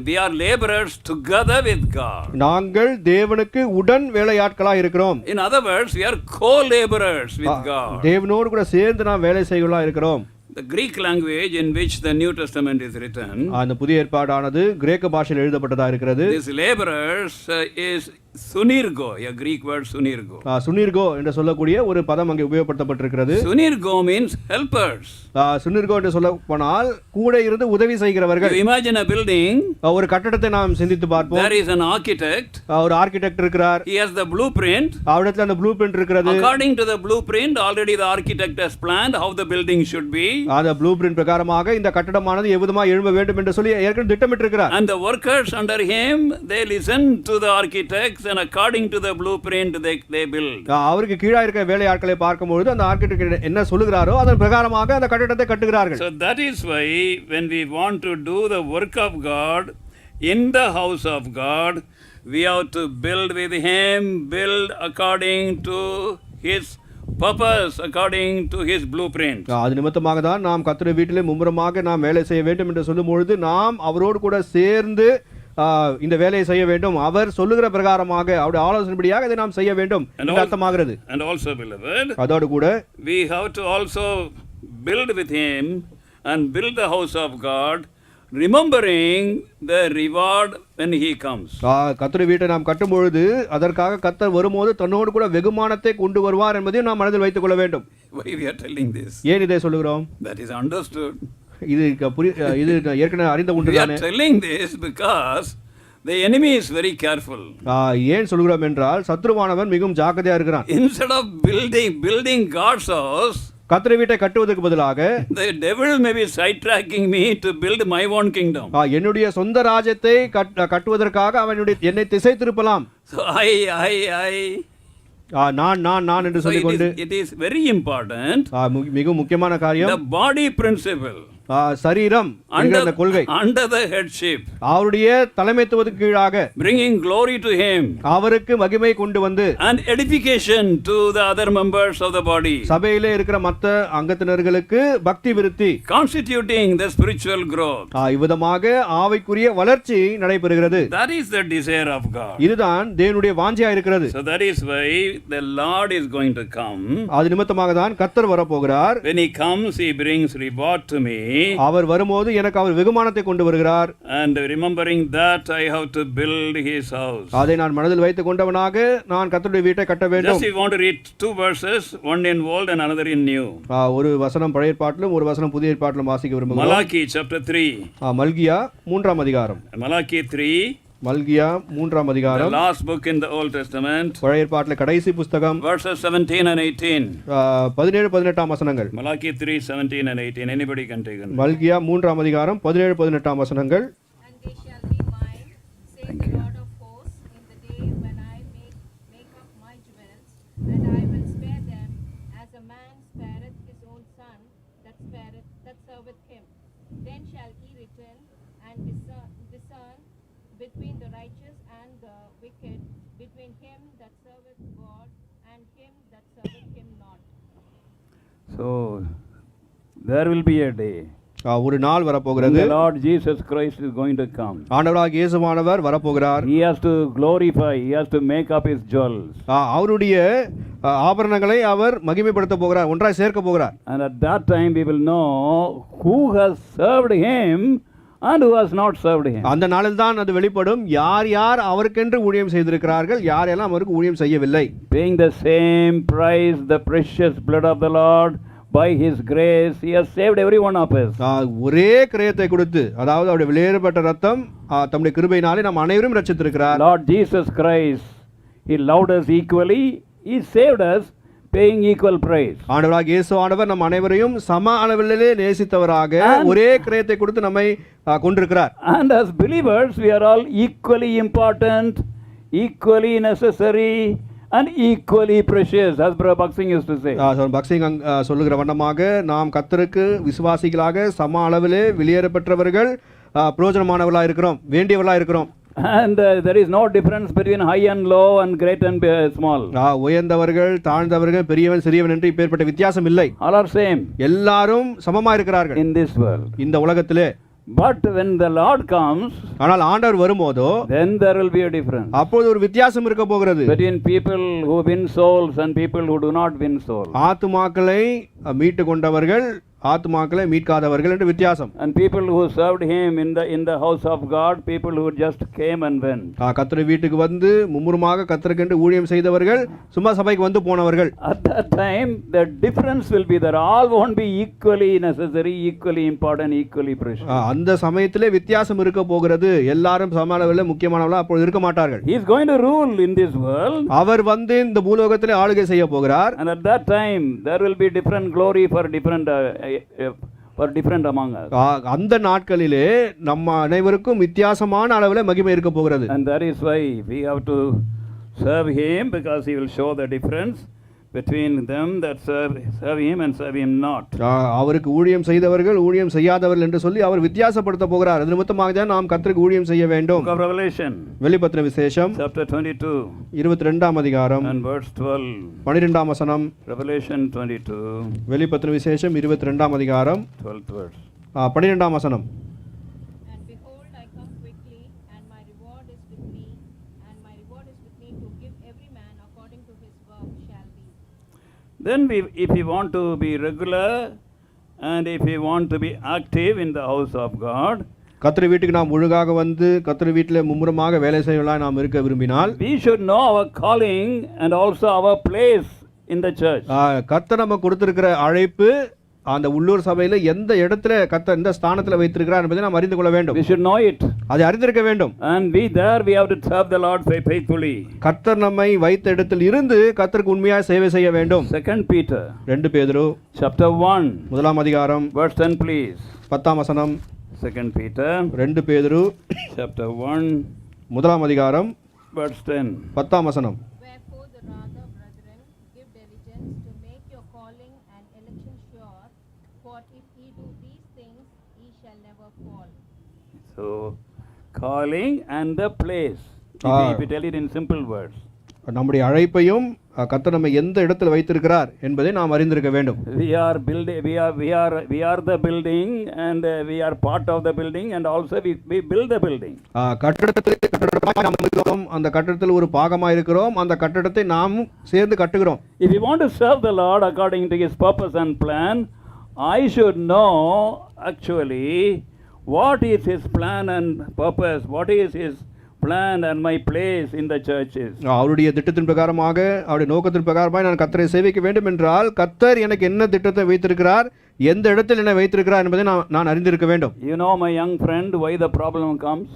We are laborers together with God. நாங்கள் தேவனுக்கு உடன் வேலையாட்களாய் இருக்கிறோம். In other words, we are co-laborers with God. தேவனோடு கூட சேர்ந்து நாம் வேலை செய்யலாம் இருக்கிறோம். The Greek language in which the New Testament is written, அந்த புதிய ஏற்பாடானது கிரேக்க பாஷையில் எழுதப்பட்டதா இருக்கிறது. These laborers is sunirgo, a Greek word sunirgo. சுனிர்கோ என்று சொல்லக்கூடிய ஒரு பதம் அங்கே உபயோகப்படுத்தப்பட்டிருக்கிறது. Sunirgo means helpers. சுனிர்கோ என்று சொல்ல போனால் கூட இருந்து உதவி செய்கிறவர்கள். You imagine a building. ஒரு கட்டடத்தை நாம் சிந்தித்து பார்ப்போம். There is an architect. ஒரு ஆர்க்கிடெக்ட் இருக்கிறார். He has the blueprint. அவரிடத்தில் அந்த ப்ளூ பிரிண்ட் இருக்கிறது. According to the blueprint, already the architect has planned how the building should be. அந்த ப்ளூ பிரிண்ட் பிரகாரமாக இந்த கட்டடமானது எவ்விதமாக எழும்ப வேண்டும் என்று சொல்லி ஏற்கனவே திட்டமிட்டிருக்கிறார். And the workers under him, they listen to the architects and according to the blueprint they build. அவருக்கு கீழே இருக்க வேலையாட்களை பார்க்கும்போது அந்த ஆர்க்கிடெக்ட் என்ன சொல்லுகிறாரோ அதன் பிரகாரமாக அந்த கட்டடத்தை கட்டுகிறார்கள். So that is why when we want to do the work of God in the house of God, we have to build with him, build according to his purpose, according to his blueprint. அது நிமித்தமாக தான் நாம் கர்த்தருடைய வீட்டிலே மும்முரமாக நாம் வேலை செய்ய வேண்டும் என்று சொல்லும் பொழுது நாம் அவரோடு கூட சேர்ந்து இந்த வேலையை செய்ய வேண்டும். அவர் சொல்லுகிற பிரகாரமாக அவருடைய ஆலோசனைப்படியாக இதை நாம் செய்ய வேண்டும் என்று அர்த்தமாகிறது. And also, beloved, அதோடு கூட we have to also build with him and build the house of God, remembering the reward when he comes. கர்த்தருடைய வீட்டை நாம் கட்டும் பொழுது அதற்காக கர்த்தர் வரும்போது தன்னோடு கூட வெகுமானத்தை கொண்டு வருவார் என்பதையும் நாம் மனதில் வைத்துக் கொள்ள வேண்டும். Why we are telling this? ஏன் இதை சொல்லுகிறோம்? That is understood. இது ஏற்கனவே அறிந்த ஒன்று We are தானே. telling this because the enemy is very careful. ஏன் சொல்கிறோம் என்றால் சத்ருவானவன் மிகவும் ஜாக்கிரதையா இருக்கிறான். Instead of building God's house, கர்த்தருடைய வீட்டை கட்டுவதற்கு பதிலாக the devil may be sidetracking me to build my own kingdom. என்னுடைய சொந்த ராஜ்யத்தை கட்டுவதற்காக அவனுடைய என்னை திசை திருப்பலாம். So நான் என்று சொல்லிக்கொண்டு it is very important. மிகவும் முக்கியமான காரியம். The body principle. சரீரம் என்கிற அந்த கொள்கை under the headship, அவருடைய தலைமைத்துவத்துக்கு கீழாக bringing glory to him அவருக்கு மகிமை கொண்டு வந்து and edification to the other members of the body, சபையிலே இருக்கிற மற்ற அங்கத்தினர்களுக்கு பக்தி விருத்தி, constituting the spiritual growth. இவ்விதமாக ஆவிக்குரிய வளர்ச்சி நடைபெறுகிறது. That is the desire of God. இதுதான் தேவனுடைய வாஞ்சையா இருக்கிறது. So that is why the Lord is going to come. அது நிமித்தமாக தான் கர்த்தர் வரப்போகிறார். When he comes, he brings reward to me. அவர் வரும்போது எனக்கு அவர் வெகுமானத்தை கொண்டு வருகிறார். And remembering that I have to build his house. அதை நான் மனதில் வைத்துக் கொண்டவனாக நான் கர்த்தருடைய வீட்டை கட்ட வேண்டும். Just we want to read two verses, one in old and another in new. ஒரு வசனம் பழைய ஏற்பாட்டிலும் ஒரு வசனம் புதிய ஏற்பாட்டிலும் வாசிக்க விரும்புகிறேன். Malachi chapter 3. மல்கியா 3ஆம் அதிகாரம். Malachi 3. மல்கியா 3ஆம் அதிகாரம். The last book in the Old Testament. பழைய ஏற்பாட்டிலே கடைசி புத்தகம். Verses 17 and 18. 17 18ஆம் வசனங்கள். Malachi 3 17 and 18. Anybody can take it. மல்கியா 3ஆம் அதிகாரம் 17 18ஆம் வசனங்கள். And they shall be mine, saith the Lord of hosts, in the day when I make up my jewels, and I will spare them as a man spareth his own son that serveth him. Then shall he return and discern between the righteous and the wicked, between him that serveth God and him that serveth him not. So there will be a day. ஒரு நாள் வரப்போகிறது. The Lord Jesus Christ is going to come. ஆண்டவராகிய இயேசுவானவர் வரப்போகிறார். He has to glorify, he has to make up his jewels. அவருடைய ஆபரணங்களை அவர் மகிமைப்படுத்த போகிறார், ஒன்றாய் சேர்க்க போகிறார். And at that time we will know who has served him and who has not served him. அந்த நாளில் தான் அது வெளிப்படும், யார் யார் அவருக்கென்று ஊழியம் செய்திருக்கிறார்கள், யாரெல்லாம் அவருக்கு ஊழியம் செய்யவில்லை. Paying the same price, the precious blood of the Lord, by his grace he has saved every one of us. ஒரே கிரயத்தை கொடுத்து, அதாவது அவருடைய விலையேறப்பட்ட ரத்தம் தம்முடைய கிருபையினாலே நாம் அனைவரும் ரட்சித்திருக்கிறார். Lord Jesus Christ, he loved us equally, he saved us paying equal price. ஆண்டவராகிய இயேசுவானவர் நம் அனைவரையும் சம அளவிலே நேசித்தவராக ஒரே கிரயத்தை கொடுத்து நம்மை கொண்டிருக்கிறார். And as believers we are all equally important, equally necessary and equally precious, as Brother Baksing used to say. Bakht Singh சொல்லுகிற வண்ணமாக நாம் கர்த்தருக்கு விசுவாசிகளாக சம அளவிலே வெளியேறப்பட்டவர்கள் பிரயோஜனமானவர்களாக இருக்கிறோம், வேண்டியவர்களாக இருக்கிறோம். And there is no difference between high and low and great and small. உயர்ந்தவர்கள் தாழ்ந்தவர்கள் பெரியவன் சிறியவன் என்று இப்பேற்பட்ட வித்தியாசம் இல்லை. All are same. எல்லாரும் சமமா இருக்கிறார்கள் in this world. இந்த உலகத்திலே. But when the Lord comes, ஆனால் ஆண்டவர் வரும்போதோ then there will be a difference. அப்போது ஒரு வித்தியாசம் இருக்க போகிறது. Between people who win souls and people who do not win souls. ஆத்துமாக்களை மீட்டு கொண்டவர்கள் ஆத்துமாக்களை மீட்காதவர்கள் என்று வித்தியாசம். And people who served him in the house of God, people who just came and went. கர்த்தர் வீட்டுக்கு வந்து மும்முரமாக கர்த்தருக்கென்று ஊழியம் செய்தவர்கள், சும்மா சபைக்கு வந்து போனவர்கள். At that time the difference will be there. All won't be equally necessary, equally important, equally precious. அந்த சமயத்திலே வித்தியாசம் இருக்க போகிறது. எல்லாரும் சமமானவர்கள் முக்கியமானவர்கள் அப்பொழுது இருக்க மாட்டார்கள். He is going to rule in this world. அவர் வந்து இந்த பூலோகத்திலே ஆளுகை செய்ய போகிறார். And at that time there will be different glory for different among us. அந்த நாட்களிலே நம்ம அனைவருக்கும் வித்தியாசமான அளவில் மகிமை இருக்க போகிறது. And that is why we have to serve him, because he will show the difference between them that serve him and serve him not. அவருக்கு ஊழியம் செய்தவர்கள் ஊழியம் செய்யாதவர்கள் என்று சொல்லி அவர் வித்தியாசப்படுத்த போகிறார். அது நிமித்தமாக தான் நாம் கர்த்தருக்கு ஊழியம் செய்ய வேண்டும். Book of Revelation, வெளிப்படுத்தின விசேஷம் chapter 22 22ஆம் அதிகாரம் and verse 12. 12ஆம் வசனம். Revelation 22, வெளிப்படுத்தின விசேஷம் 22ஆம் அதிகாரம் 12th verse. 12ஆம் வசனம். And behold, I come quickly, and my reward is with me, and my reward is with me to give every man according to his work shall be. Then if we want to be regular and if we want to be active in the house of God, கர்த்தர் வீட்டுக்கு நாம் ஒழுங்காக வந்து கர்த்தர் வீட்டில் மும்முரமாக வேலை செய்யலாம் நாம் இருக்க விரும்பினால், we should know our calling and also our place in the church. கர்த்தர் நமக்கு கொடுத்திருக்கிற அழைப்பு அந்த உள்ளூர் சபையில எந்த இடத்துல கர்த்தர் எந்த ஸ்தானத்துல வைத்திருக்கிறார் என்பதை நாம் அறிந்து கொள்ள வேண்டும். We should know it. அதை அறிந்திருக்க வேண்டும். And we have to serve the Lord faithfully. கர்த்தர் நம்மை வைத்த இடத்தில் இருந்து கர்த்தருக்கு உண்மையாக சேவை செய்ய வேண்டும். 2 Peter 2 பேதுரு chapter 1 முதலாம் அதிகாரம் verse 10 please. 10ஆம் வசனம். 2 Peter 2 பேதுரு chapter 1 முதலாம் அதிகாரம் verse 10. 10ஆம் வசனம். Wherefore the rather, brethren, give diligence to make your calling and election sure, for if ye do these things, our call. So, calling and the place. If we tell it in simple words. நம்முடைய அழைப்பையும் கர்த்தர் நம்மை எந்த இடத்தில் வைத்திருக்கிறார் என்பதை நாம் அறிந்திருக்க வேண்டும். We are building. We are the building, and we are part of the building, and also we build the building. கட்டடத்தில் நாம் இருக்கிறோம், அந்த கட்டடத்தில் ஒரு பாகமாக இருக்கிறோம், அந்த கட்டடத்தை நாம் சேர்ந்து கட்டுகிறோம். If we want to serve the Lord according to His purpose and plan, I should know actually what is His plan and purpose. What is His plan and my place in the churches. அவருடைய திட்டத்தின் பிரகாரமாக, அவருடைய நோக்கத்தின் பிரகாரமாக நான் கர்த்தரை சேவிக்க வேண்டும் என்றால் கர்த்தர் எனக்கு என்ன திட்டத்தை வைத்திருக்கிறார், எந்த இடத்தில் என்ன வைத்திருக்கிறார் என்பதை நான் அறிந்திருக்க வேண்டும். You know, my young friend, why the problem comes?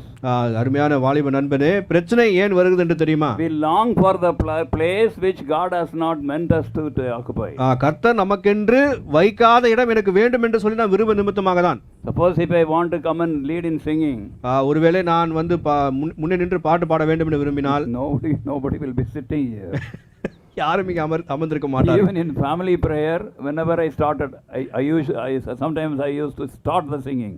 அருமையான வாலிப நண்பனே, பிரச்சனை ஏன் வருகிறது என்று தெரியுமா? We long for the place which God has not meant us to occupy. கர்த்தர் நமக்கென்று வைக்காத இடம் எனக்கு வேண்டும் என்று சொல்லி நான் விரும்ப நிமித்தமாக தான். Suppose if I want to come and lead in singing. ஒருவேளை நான் வந்து முன்னே நின்று பாட்டு பாட வேண்டும் என்று விரும்பினால் nobody will be sitting here. யாரும் இங்கே அமர்ந்திருக்க மாட்டார். Even in family prayer, whenever I started, sometimes I used to start the singing.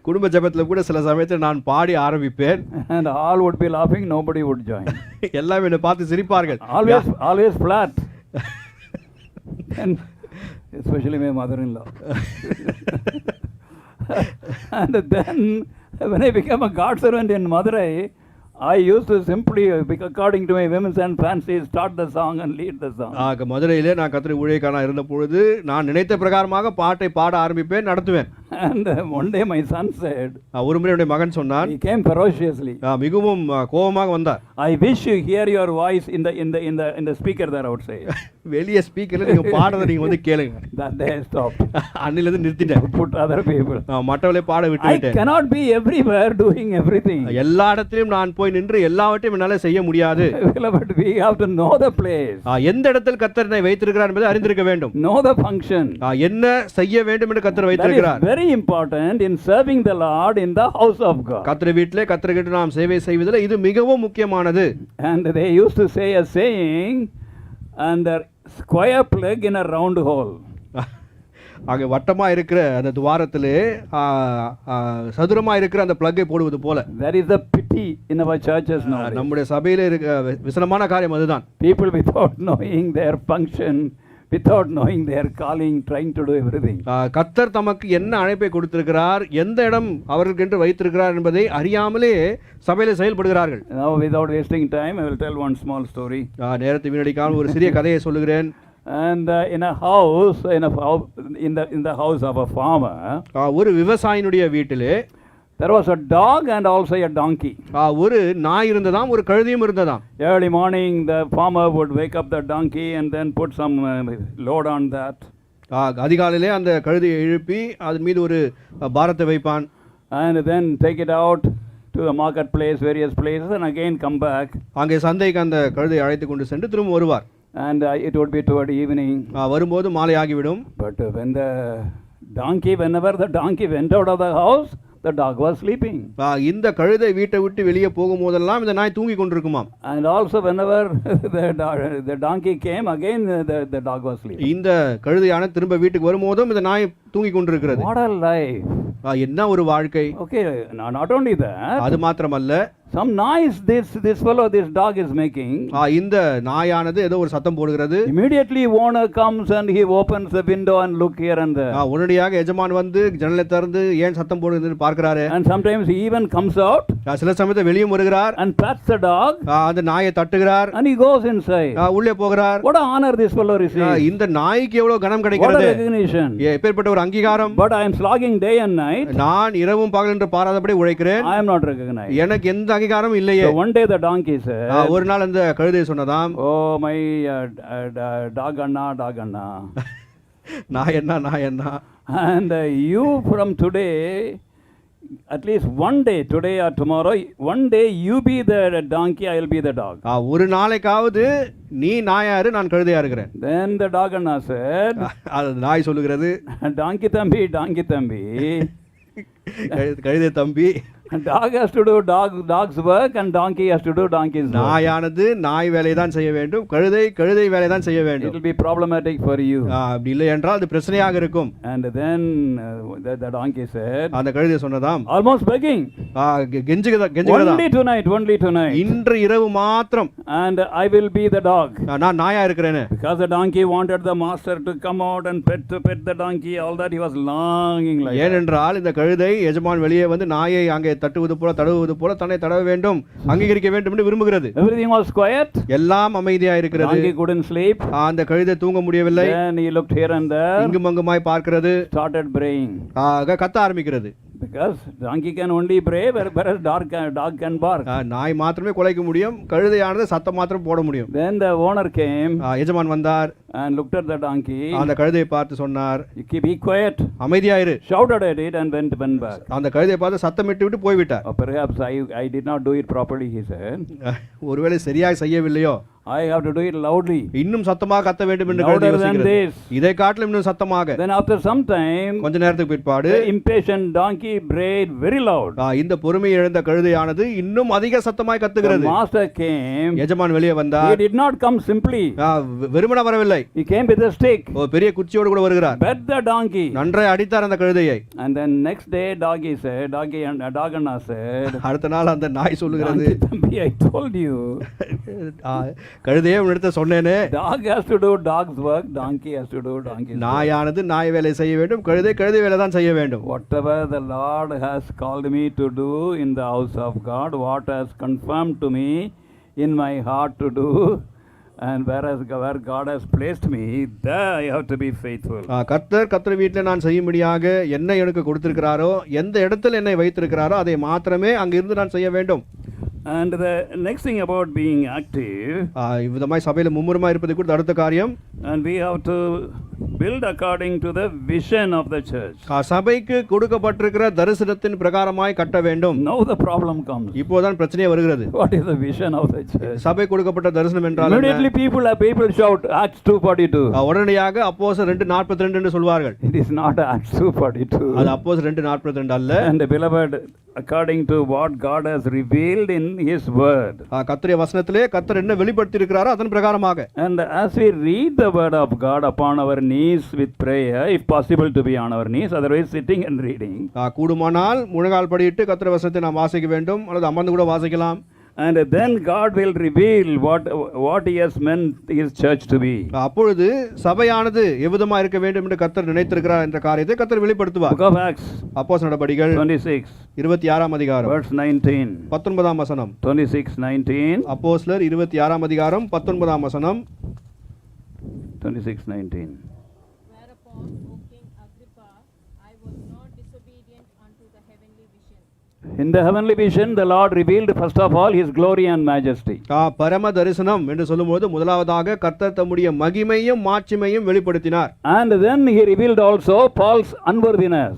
குடும்ப ஜெபத்தில் கூட சில சமயத்தில் நான் பாடி ஆரம்பிப்பேன். And all would be laughing, nobody would join. எல்லாம் என்னை பார்த்து சிரிப்பார்கள். Always flat. And especially my mother-in-law. And then when I became a God servant in Madurai, I used to simply, according to my whims and fancies, start the song and lead the song. மதுரையிலே நான் கர்த்தரை ஊழியக்காரனாக இருந்த பொழுது நான் நினைத்த பிரகாரமாக பாட்டை பாட ஆரம்பிப்பேன், நடத்துவேன். And one day my son said, ஒரு முறை என்னுடைய மகன் சொன்னான், he came ferociously, மிகவும் கோபமாக வந்தார். I wish you hear your voice in the speaker there outside. வெளியே ஸ்பீக்கர்ல நீங்க பாடுறத நீங்க வந்து கேளுங்க. That day I stopped. அன்னிலிருந்து நிறுத்திட்டேன். Put other people. மற்றவளை பாட விட்டுட்டேன். I cannot be everywhere doing everything. எல்லா இடத்திலும் நான் போய் நின்று எல்லாவற்றையும் என்னால செய்ய முடியாது. But we have to know the place. எந்த இடத்தில் கர்த்தர் என்னை வைத்திருக்கிறார் என்பதை அறிந்திருக்க வேண்டும். Know the function. என்ன செய்ய வேண்டும் என்று கர்த்தர் வைத்திருக்கிறார். Very important in serving the Lord in the house of God. கர்த்தர் வீட்டிலே கர்த்தருக்கு நாம் சேவை செய்வதில் இது மிகவும் முக்கியமானது. And they used to say a saying, and the square plug in a round hole. ஆக வட்டமா இருக்கிற அந்த துவாரத்திலே சதுரமா இருக்கிற அந்த பிளக்கை போடுவது போல. That is the pity in our churches now. நம்முடைய சபையிலே இருக்க விசனமான காரியம் அதுதான். People without knowing their function, without knowing their calling, trying to do everything. கர்த்தர் தமக்கு என்ன அழைப்பை கொடுத்திருக்கிறார், எந்த இடம் அவர்களுக்கென்று வைத்திருக்கிறார் என்பதை அறியாமலே சபையிலே செயல்படுகிறார்கள். Now without wasting time, I will tell one small story. நேரத்தை வீணடிக்காமல் ஒரு சிறிய கதையை சொல்லுகிறேன். And in a house, in the house of a farmer, ஒரு விவசாயினுடைய வீட்டிலே there was a dog and also a donkey. ஒரு நாய் இருந்ததாம், ஒரு கழுதையும் இருந்ததாம். Early morning the farmer would wake up the donkey and then put some load on that. அதிகாலையிலே அந்த கழுதையை எழுப்பி அதன் மீது ஒரு பாரத்தை வைப்பான். And then take it out to a marketplace, various places, and again come back. அங்கே சந்தைக்கு அந்த கழுதையை அழைத்து கொண்டு சென்று திரும்ப வருவார். And it would be toward evening. வரும்போது மாலை ஆகிவிடும். But whenever the donkey went out of the house, the dog was sleeping. இந்த கழுதை வீட்டை விட்டு வெளியே போகும்போதெல்லாம் இந்த நாய் தூங்கி கொண்டிருக்குமாம். And also whenever the donkey came, again the dog was sleeping. இந்த கழுதையான திரும்ப வீட்டுக்கு வரும்போதும் இந்த நாய் தூங்கி கொண்டிருக்கிறது. What a life. என்ன ஒரு வாழ்க்கை. Okay, not only that, அது மாத்திரமல்ல, some noise this dog is making. இந்த நாயானது ஏதோ ஒரு சத்தம் போடுகிறது. Immediately owner comes and he opens the window and look here and there. உடனடியாக எஜமான் வந்து ஜன்னலை திறந்து ஏன் சத்தம் போடுதுன்னு பார்க்கறாரு. And sometimes he even comes out. சில சமயத்துல வெளியே வருகிறார். And pats the dog. அந்த நாயை தட்டுகிறார். And he goes inside. உள்ளே போகிறார். What honor this fellow receives. இந்த நாய்க்கு எவ்வளவு கனம் கிடைக்கிறது. What recognition. எப்பேற்பட்ட ஒரு அங்கீகாரம். But I am slogging day and night. நான் இரவும் பகல் என்று பாராதபடி உழைக்கிறேன். I am not recognized. எனக்கு எந்த அங்கீகாரம் இல்லையே. So one day the donkey said, ஒரு நாள் அந்த கழுதை சொன்னதாம், oh my dog anna. நாய் என்ன. And you from today, at least one day, today or tomorrow, one day you be the donkey, I will be the dog. ஒரு நாளைக்காவது நீ நாயாரு, நான் கழுதையா இருக்கிறேன். Then the dog anna said, நாய் சொல்லுகிறது, donkey தம்பி கழுதை தம்பி, Dog has to do dog's work and donkey has to do donkey's work. நாயானது நாய் வேலையை தான் செய்ய வேண்டும், கழுதை வேலையை தான் செய்ய It வேண்டும். will be problematic for you. அப்படி இல்லை என்றால் அது பிரச்சனையாக இருக்கும். And then the donkey said, அந்த கழுதை சொன்னதாம், almost begging, கெஞ்சுகிறதாம், only tonight, இன்று இரவு மாத்திரம் and I will be the dog. நான் நாயா இருக்கிறேன்னு. Because the donkey wanted the master to come out and pet the donkey, all that he was longing like that. ஏனென்றால் இந்த கழுதை எஜமான் வெளியே வந்து நாயை அங்கே தட்டுவது போல தடவுவது போல தன்னை தடவ வேண்டும், அங்கீகரிக்க வேண்டும் என்று விரும்புகிறது. Everything was quiet. எல்லாம் அமைதியா இருக்கிறது. Donkey couldn't sleep. அந்த கழுதை தூங்க முடியவில்லை. Then he looked here and there. இங்கும் அங்குமாய் பார்க்கிறது. Started braying. கத்த ஆரம்பிக்கிறது. Because donkey can only bray, whereas dog can bark. நாய் மாத்திரமே குலைக்க முடியும், கழுதையானது சத்தம் மாத்திரம் போட முடியும். Then the owner came. எஜமான் வந்தார். And looked at the donkey. அந்த கழுதையை பார்த்து சொன்னார், be quiet. அமைதியா இரு. Shouted at it and went back. அந்த கழுதையை பார்த்து சத்தமிட்டு விட்டு போய்விட்டார். Perhaps I did not do it properly, he said. ஒருவேளை சரியாக செய்யவில்லையோ, I have to do it loudly. இன்னும் சத்தமாக கத்த வேண்டும் என்று Louder கழுதை than யோசிக்கிறது. this. இதை காட்டிலும் இன்னும் சத்தமாக. Then after some time, கொஞ்ச நேரத்துக்கு பிற்பாடு the impatient donkey brayed very loud. இந்த பொறுமை இழந்த கழுதையானது இன்னும் அதிக சத்தமாய் The கத்துகிறது. master came. எஜமான் வெளியே He வந்தார். did not come simply. வெறுமன வரவில்லை, He came with a stick. ஒரு பெரிய குச்சியோடு கூட வருகிறார். Bet the donkey. நன்றாய் அடித்தார் அந்த கழுதையை. And then next day, dog and said, அடுத்த நாள் அந்த நாய் சொல்லுகிறது, "Donkey, தம்பி, I told you." கழுதையே உன்னிடத்தை சொன்னேனே, Dog has to do dog's work, donkey has to do donkey's work. நாயானது நாய் வேலை செய்ய வேண்டும், கழுதை வேலை தான் செய்ய வேண்டும். Whatever the Lord has called me to do in the house of God, what has confirmed to me in my heart to do, and where God has placed me, there I have to be faithful. கர்த்தர் வீட்டில் நான் செய்யும்படியாக என்ன எனக்கு கொடுத்திருக்கிறாரோ, எந்த இடத்தில் என்னை வைத்திருக்கிறாரோ அதை மாத்திரமே அங்கிருந்து நான் செய்ய வேண்டும். And the next thing about being active, இவ்விதமாய் சபையில் மும்முரமாக இருப்பது குறித்து அடுத்த காரியம், and we have to build according to the vision of the church. சபைக்கு கொடுக்கப்பட்டிருக்கிற தரிசனத்தின் பிரகாரமாய் கட்ட வேண்டும். Now the problem comes. இப்போதான் பிரச்சனையே வருகிறது. What is the vision of the church? சபை கொடுக்கப்பட்ட தரிசனம் என்றால் Immediately people shout Acts 2:42. உடனடியாக அப்போஸ்தலர் 2:42 என்று சொல்வார்கள். It is not Acts 2:42. அது அப்போஸ்தலர் 2:42 அல்ல. And beloved, according to what God has revealed in His word. கர்த்தருடைய வசனத்திலே கர்த்தர் என்ன வெளிப்படுத்தி இருக்கிறாரோ அதன் பிரகாரமாக. And as we read the word of God upon our knees with prayer, if possible to be on our knees, otherwise sitting and reading. கூடுமானால் முழங்கால் படியிட்டு கர்த்தருடைய வசனத்தை நாம் வாசிக்க வேண்டும், அல்லது அமர்ந்து கூட வாசிக்கலாம். And then God will reveal what He has meant His church to be. அப்பொழுது சபையானது எவ்விதமா இருக்க வேண்டும் என்று கர்த்தர் நினைத்திருக்கிறார் என்ற காரியத்தை கர்த்தர் வெளிப்படுத்துவார். Book of Acts, அப்போஸ்தலர் நடபடிகள் 26, 26ஆம் அதிகாரம், verse 19. 19ஆம் வசனம். 26:19. அப்போஸ்தலர் 26ஆம் அதிகாரம் 19ஆம் வசனம். 26:19. Whereupon, O King Agrippa, I was not disobedient unto the heavenly vision. In the heavenly vision, the Lord revealed first of all His glory and majesty. பரம தரிசனம் என்று சொல்லும்போது முதலாவதாக கர்த்தர் தம்முடைய மகிமையும் மாட்சிமையும் வெளிப்படுத்தினார். And then He revealed also Paul's unworthiness.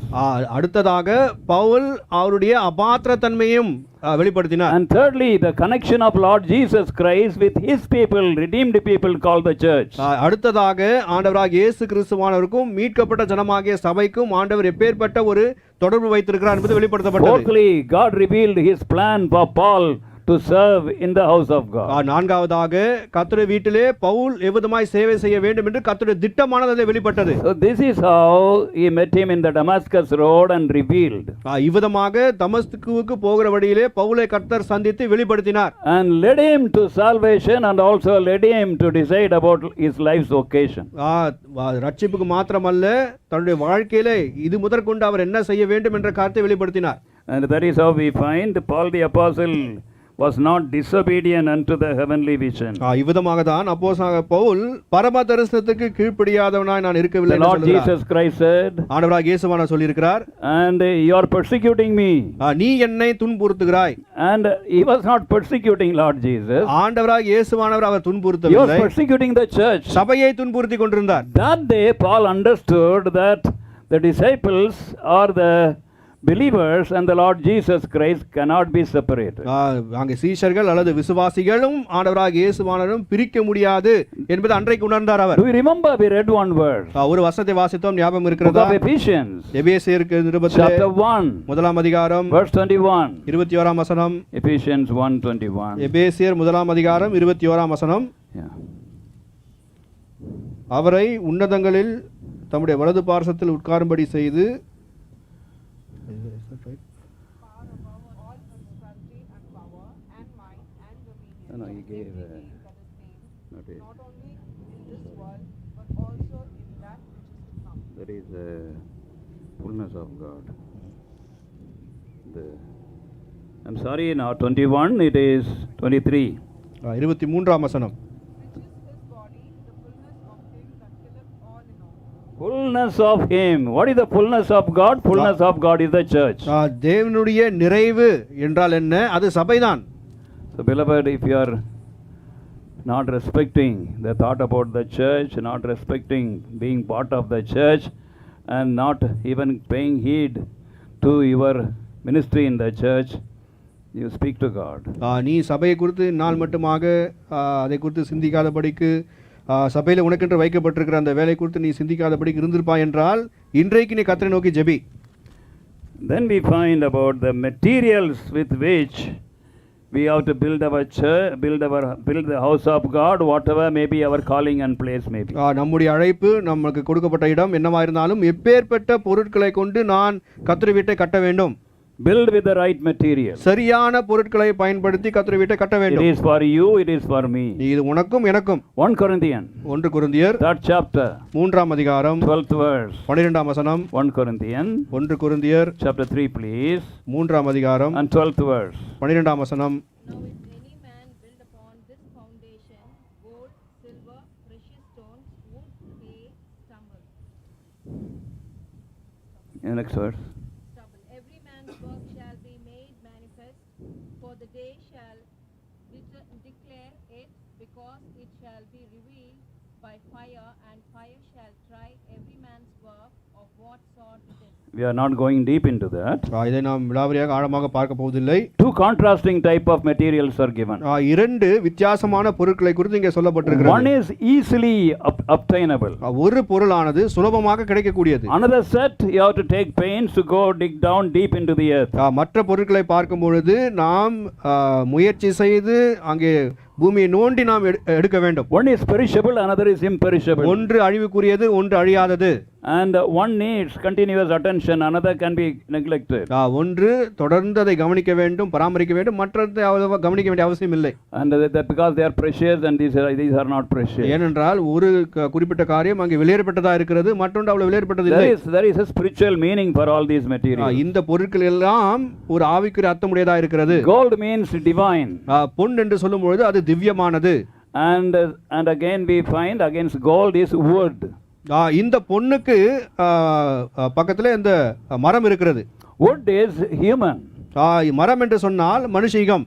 அடுத்ததாக பவுல் அவருடைய அபாத்திரத்தன்மையும் வெளிப்படுத்தினார். And thirdly, the connection of Lord Jesus Christ with His people, redeemed people called the church. அடுத்ததாக ஆண்டவராகிய இயேசு கிறிஸ்துவானவருக்கும் மீட்கப்பட்ட ஜனமாகிய சபைக்கும் ஆண்டவர் எப்பேற்பட்ட ஒரு தொடர்பு வைத்திருக்கிறார் என்பது வெளிப்படுத்தப்பட்டது. Fourthly, God revealed His plan for Paul to serve in the house of God. நான்காவதாக கர்த்தருடைய வீட்டிலே பவுல் எவ்விதமாய் சேவை செய்ய வேண்டும் என்று கர்த்தருடைய திட்டமானது வெளிப்பட்டது. So this is how he met him in the Damascus road and revealed. இவ்விதமாக தமஸ்குவுக்கு போகிற வழியிலே பவுலை கர்த்தர் சந்தித்து வெளிப்படுத்தினார். And led him to salvation and also led him to decide about his life's vocation. ரட்சிப்புக்கு மாத்திரமல்ல தன்னுடைய வாழ்க்கையிலே இது முதற்கொண்டு அவர் என்ன செய்ய வேண்டும் என்ற காரியத்தை வெளிப்படுத்தினார். And that is how we find Paul the apostle was not disobedient unto the heavenly vision. இவ்விதமாக தான் அப்போஸ்தலனாகிய பவுல் பரம தரிசனத்துக்கு கீழ்ப்படியாதவனாய் நான் இருக்கவில்லை The என்று Lord சொல்கிறார். Jesus Christ said, ஆண்டவராகிய இயேசுவானவர் சொல்லியிருக்கிறார், and you are persecuting me. நீ என்னை துன்புறுத்துகிறாய். And he was not persecuting Lord Jesus. ஆண்டவராகிய இயேசுவானவர் அவர் He was துன்புறுத்தவில்லை, persecuting the church. சபையை துன்புறுத்தி கொண்டிருந்தார். That day Paul understood that the disciples or the believers and the Lord Jesus Christ cannot be separated. அங்கே சீஷர்கள் அல்லது விசுவாசிகளும் ஆண்டவராக இயேசுவானவரும் பிரிக்க முடியாது என்பது அன்றைக்கு உணர்ந்தார் அவர். Do you remember we read one verse? ஒரு வசனத்தை வாசித்தோம், ஞாபகம் Book இருக்கிறதா? of Ephesians, எபேசியருக்கு நிருபத்திலே chapter 1, முதலாம் அதிகாரம் verse 21. 21ஆம் வசனம். Ephesians 1:21. எபேசியர் முதலாம் அதிகாரம் 21ஆம் வசனம். Yeah. அவரை உன்னதங்களில் தம்முடைய வலது பார்சத்தில் உட்காரும்படி செய்து far above all principality and power and might and dominion. No, he gave, every name that is named, not it. not only in this world, but also in that which is to come. There is a fullness of God. I'm sorry, now 21, it is 23. 23ஆம் வசனம். Which is his body, the fullness of him that filleth all in all. Fullness of Him. What is the fullness of God? Fullness of God is the church. தேவனுடைய நிறைவு என்றால் என்ன? அது சபைதான். So, beloved, if you are not respecting the thought about the church, not respecting being part of the church, and not even paying heed to your ministry in the church, you speak to God. நீ சபையை குறித்து நாள் மட்டுமாக அதை குறித்து சிந்திக்காதபடிக்கு சபையில் உனக்கென்று வைக்கப்பட்டிருக்கிற அந்த வேலை குறித்து நீ சிந்திக்காதபடிக்கு இருந்திருப்பாய் என்றால் இன்றைக்கு நீ கர்த்தரை நோக்கி JP. Then we find about the materials with which we have to build our church, build the house of God, whatever may be our calling and place may be. நம்முடைய அழைப்பு நமக்கு கொடுக்கப்பட்ட இடம் என்னவா இருந்தாலும் எப்பேற்பட்ட பொருட்களை கொண்டு நான் கர்த்தர் வீட்டை கட்ட வேண்டும். Build with the right material. சரியான பொருட்களை பயன்படுத்தி கர்த்தர் வீட்டை கட்ட It வேண்டும். is for you, it is for me. இது உனக்கும் எனக்கும். 1 Corinthians, 1 கொரிந்தியர் 3rd chapter, 3ஆம் அதிகாரம் 12th verse. 12ஆம் வசனம். 1 Corinthians, 1 கொரிந்தியர் chapter 3, please, 3ஆம் அதிகாரம் and 12th verse. 12ஆம் வசனம். Now if any man build upon this foundation gold, silver, precious stones, wood, hay, stubble. Next verse. Stubble. Every man's work shall be made manifest, for the day shall declare it, because it shall be revealed by fire, and fire shall try every man's work of what sort it is. We are not going deep into that. இதை நாம் விலாவரியாக ஆழமாக பார்க்க போவதில்லை. Two contrasting type of materials are given. இரண்டு வித்தியாசமான பொருட்களை குறித்து இங்கே One சொல்லப்பட்டிருக்கிறது. is easily obtainable. ஒரு பொருளானது சுலபமாக கிடைக்கக்கூடியது. Another set, you have to take pains to go dig down deep into the earth. மற்ற பொருட்களை பார்க்கும் பொழுது நாம் முயற்சி செய்து அங்கே பூமியை நோண்டி நாம் எடுக்க வேண்டும். One is perishable, another is imperishable. ஒன்று அழிவுக்குரியது, ஒன்று அழியாதது. And one needs continuous attention, another can be neglected. ஒன்று தொடர்ந்து அதை கவனிக்க வேண்டும், பராமரிக்க வேண்டும், மற்றதை அவ்வளவா கவனிக்க வேண்டிய அவசியம் இல்லை. And that because they are precious and these are not precious. ஏனென்றால் ஒரு குறிப்பிட்ட காரியம் அங்கே விலையேறப்பட்டதா இருக்கிறது, மற்றொன்று அவ்வளவு விலையேறப்பட்டது இல்லை. There is a spiritual meaning for all these materials. இந்த பொருட்கள் எல்லாம் ஒரு ஆவிக்குரிய அர்த்தமுடையதா இருக்கிறது. Gold means divine. பொன் என்று சொல்லும் பொழுது அது திவ்யமானது. And again we find against gold is wood. இந்த பொன்னுக்கு பக்கத்துல இந்த மரம் இருக்கிறது. Wood is human. மரம் என்று சொன்னால் மனுஷீகம்.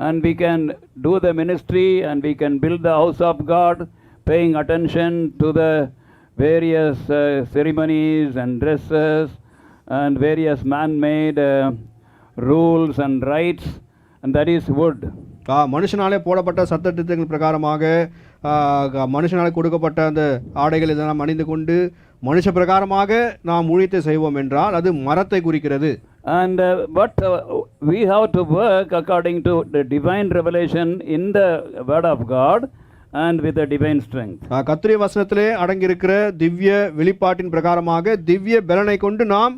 And we can do the ministry and we can build the house of God, paying attention to the various ceremonies and dresses and various man-made rules and rites, and that is wood. மனுஷனாலே போடப்பட்ட சட்டத்திட்டங்கள் பிரகாரமாக மனுஷனாலே கொடுக்கப்பட்ட அந்த ஆடைகள் இதெல்லாம் அணிந்து கொண்டு மனுஷ பிரகாரமாக நாம் ஊழியத்தை செய்வோம் என்றால் அது மரத்தை குறிக்கிறது. And but we have to work according to the divine revelation in the word of God and with the divine strength. கர்த்தருடைய வசனத்திலே அடங்கியிருக்கிற திவ்ய வெளிப்பாட்டின் பிரகாரமாக திவ்ய பலனை கொண்டு நாம்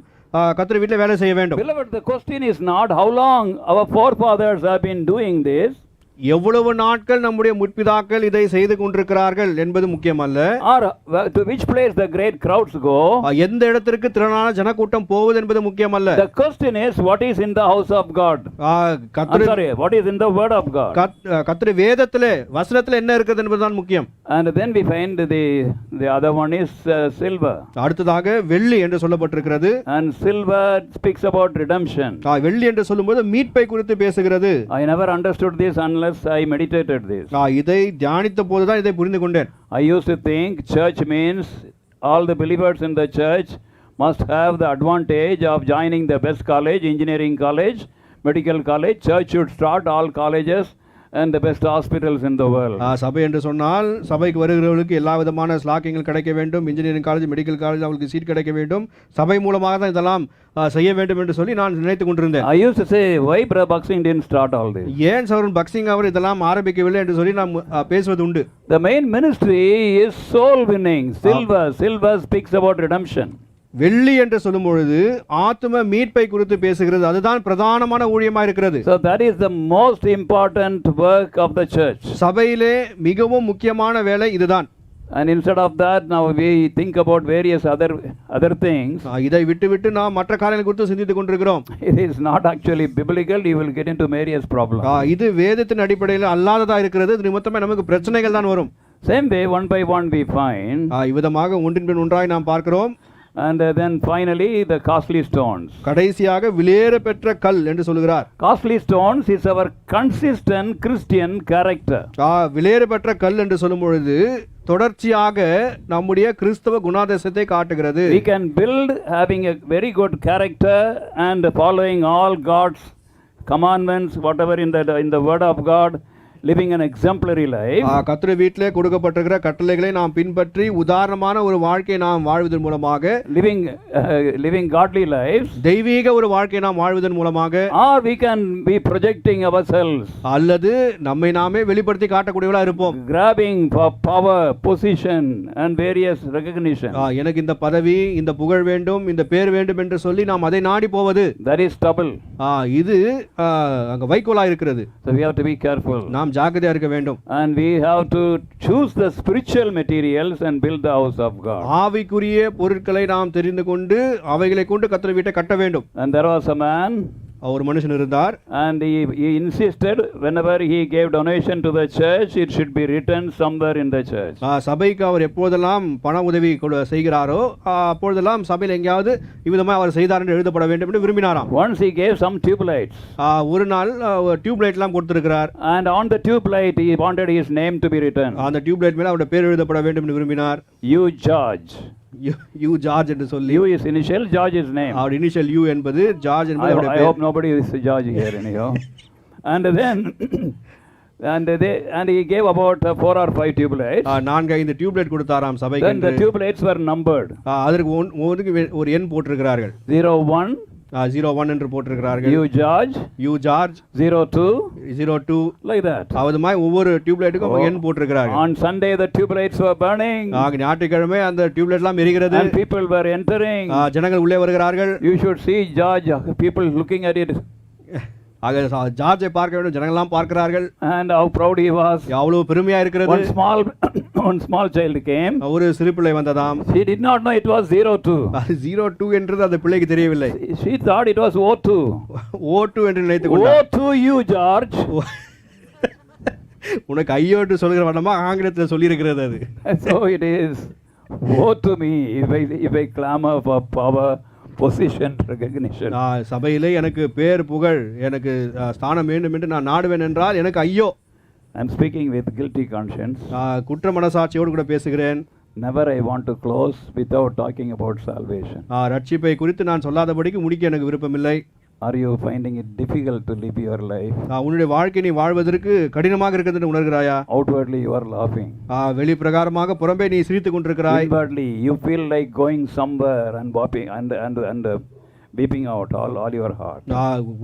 கர்த்தருடைய வீட்டில் வேலை செய்ய வேண்டும். Beloved, the question is not how long our forefathers have been doing this. எவ்வளவு நாட்கள் நம்முடைய முற்பிதாக்கள் இதை செய்து கொண்டிருக்கிறார்கள் என்பது முக்கியமல்ல. Or to which place the great crowds go. எந்த இடத்திற்கு திரளான ஜனக்கூட்டம் போவது என்பது முக்கியமல்ல. The question is what is in the house of God. What is in the word of God. கர்த்தருடைய வேதத்திலே வசனத்திலே என்ன இருக்குது என்பதுதான் முக்கியம். And then we find the other one is silver. அடுத்ததாக வெள்ளி என்று சொல்லப்பட்டிருக்கிறது. And silver speaks about redemption. வெள்ளி என்று சொல்லும்போது மீட்பை குறித்து பேசுகிறது. I never understood this unless I meditated this. இதை தியானித்த போதுதான் இதை புரிந்து கொண்டேன். I used to think church means all the believers in the church must have the advantage of joining the best college, engineering college, medical college. Church should start all colleges and the best hospitals in the world. சபை என்று சொன்னால் சபைக்கு வருகிறவர்களுக்கு எல்லா விதமான ஸ்லாக்கியங்கள் கிடைக்க வேண்டும், engineering college, medical college அவங்களுக்கு seat கிடைக்க வேண்டும், சபை மூலமாக தான் இதெல்லாம் செய்ய வேண்டும் என்று சொல்லி நான் நினைத்து கொண்டிருந்தேன். I used to say, why Brother Baksin didn't start all this? ஏன் சகோதரன் பக்சிங் அவர் இதெல்லாம் ஆரம்பிக்கவில்லை என்று சொல்லி நாம் பேசுவது உண்டு. The main ministry is soul winning. Silver speaks about redemption. வெள்ளி என்று சொல்லும் பொழுது ஆத்ம மீட்பை குறித்து பேசுகிறது. அதுதான் பிரதானமான ஊழியமாக இருக்கிறது. So that is the most important work of the church. சபையிலே மிகவும் முக்கியமான வேலை இதுதான். And instead of that, now we think about various other things. இதை விட்டு நாம் மற்ற காரியங்கள் குறித்து சிந்தித்துக் கொண்டிருக்கிறோம். It is not actually biblical. You will get into various problems. இது வேதத்தின் அடிப்படையில் அல்லாததா இருக்கிறது. இது நிமித்தமே நமக்கு பிரச்சனைகள் தான் வரும். Same way, one by one we find. இவ்விதமாக ஒன்றின் பின் ஒன்றாய் நாம் பார்க்கிறோம். And then finally the costly stones. கடைசியாக விலையேற பெற்ற கல் என்று சொல்கிறார். Costly stones is our consistent Christian character. விலையேற பெற்ற கல் என்று சொல்லும் பொழுது தொடர்ச்சியாக நம்முடைய கிறிஸ்தவ குணாதிசயத்தை காட்டுகிறது. We can build having a very good character and following all God's commandments, whatever in the word of God, living an exemplary life. கர்த்தருடைய வீட்டிலே கொடுக்கப்பட்டிருக்கிற கட்டளைகளை நாம் பின்பற்றி உதாரணமான ஒரு வாழ்க்கையை நாம் வாழ்வதன் மூலமாக living godly lives, தெய்வீக ஒரு வாழ்க்கையை நாம் வாழ்வதன் மூலமாக, or we can be projecting ourselves, அல்லது நம்மை நாமே வெளிப்படுத்தி காட்டக்கூடியவர்களா இருப்போம். grabbing for power, position and various recognition. எனக்கு இந்த பதவி, இந்த புகழ் வேண்டும், இந்த பேர் வேண்டும் என்று சொல்லி நாம் அதை நாடி போவது, that is trouble. இது அங்க வைக்கோலா இருக்கிறது. So we have to be careful. நாம் ஜாக்கிரதையா இருக்க வேண்டும். And we have to choose the spiritual materials and build the house of God. ஆவிக்குரிய பொருட்களை நாம் தெரிந்து கொண்டு அவைகளை கொண்டு கர்த்தருடைய வீட்டை கட்ட வேண்டும். And there was a man, ஒரு மனுஷன் இருந்தார். and he insisted whenever he gave donation to the church, it should be written somewhere in the church. சபைக்கு அவர் எப்போதெல்லாம் பண உதவி செய்கிறாரோ அப்பொழுதெல்லாம் சபையில் எங்கேயாவது இவ்விதமாக அவர் செய்தார் என்று எழுதப்பட வேண்டும் என்று விரும்பினாராம். Once he gave some tube lights. ஒரு நாள் டியூப் லைட் எல்லாம் கொடுத்திருக்கிறார். And on the tube light he wanted his name to be written. அந்த டியூப் லைட் மேல அவருடைய பேர் எழுதப்பட வேண்டும் என்று விரும்பினார். You George. யூ ஜார்ஜ் என்று சொல்லி, U is initial, George is name. அவர் இனிஷியல் யூ என்பது, ஜார்ஜ் என்பது அவருடைய பேர். I hope nobody is George here anyhow. And then and he gave about 4 or 5 tube lights. 4-5 tube light கொடுத்தாராம் சபைக்கு. Then the tube lights were numbered. அதற்கு ஒரு எண் போட்டிருக்கிறார்கள். 01 01 என்று போட்டிருக்கிறார்கள். U George 02 like that. அவதுமாய் ஒவ்வொரு டியூப் லைட்டுக்கும் எண் போட்டிருக்கிறார்கள். On Sunday the tube lights were burning. ஞாயிற்றுக்கிழமை அந்த டியூப் லைட் எல்லாம் எரிகிறது. And people were entering. ஜனங்கள் உள்ளே வருகிறார்கள். You should see George, people looking at it. ஜார்ஜை பார்க்க வேண்டும், ஜனங்கள் எல்லாம் பார்க்கிறார்கள். And how proud he was. எவ்வளவு பெருமையா இருக்கிறது. One small child came. ஒரு சிறு பிள்ளை வந்ததாம். She did not know it was 02. 02 என்றது அந்த பிள்ளைக்கு தெரியவில்லை. She thought it was O2. O2 என்று நினைத்துக் கொண்டார். O2 you George. உனக்கு ஐயோட்டு சொல்கிற வண்ணமா ஆங்கிலத்தில் சொல்லி இருக்கிறது அது. So it is woe to me if I clamor for power, position, recognition. சபையிலே எனக்கு பேர், புகழ், எனக்கு ஸ்தானம் வேண்டும் என்று நான் நாடுவேன் என்றால் எனக்கு ஐயோ. I am speaking with guilty conscience. குற்ற மனசாட்சியோடு கூட பேசுகிறேன். Never I want to close without talking about salvation. ரட்சிப்பை குறித்து நான் சொல்லாதபடிக்கு முடிக்க எனக்கு விருப்பமில்லை. Are you finding it difficult to live your life? உன்னுடைய வாழ்க்கை நீ வாழ்வதற்கு கடினமாக இருக்கிறது என்று உணர்கிறாயா? Outwardly you are laughing. வெளி பிரகாரமாக புறம்பே நீ சிரித்துக் கொண்டிருக்கிறாய். Inwardly you feel like going somewhere and bopping and weeping out all your heart.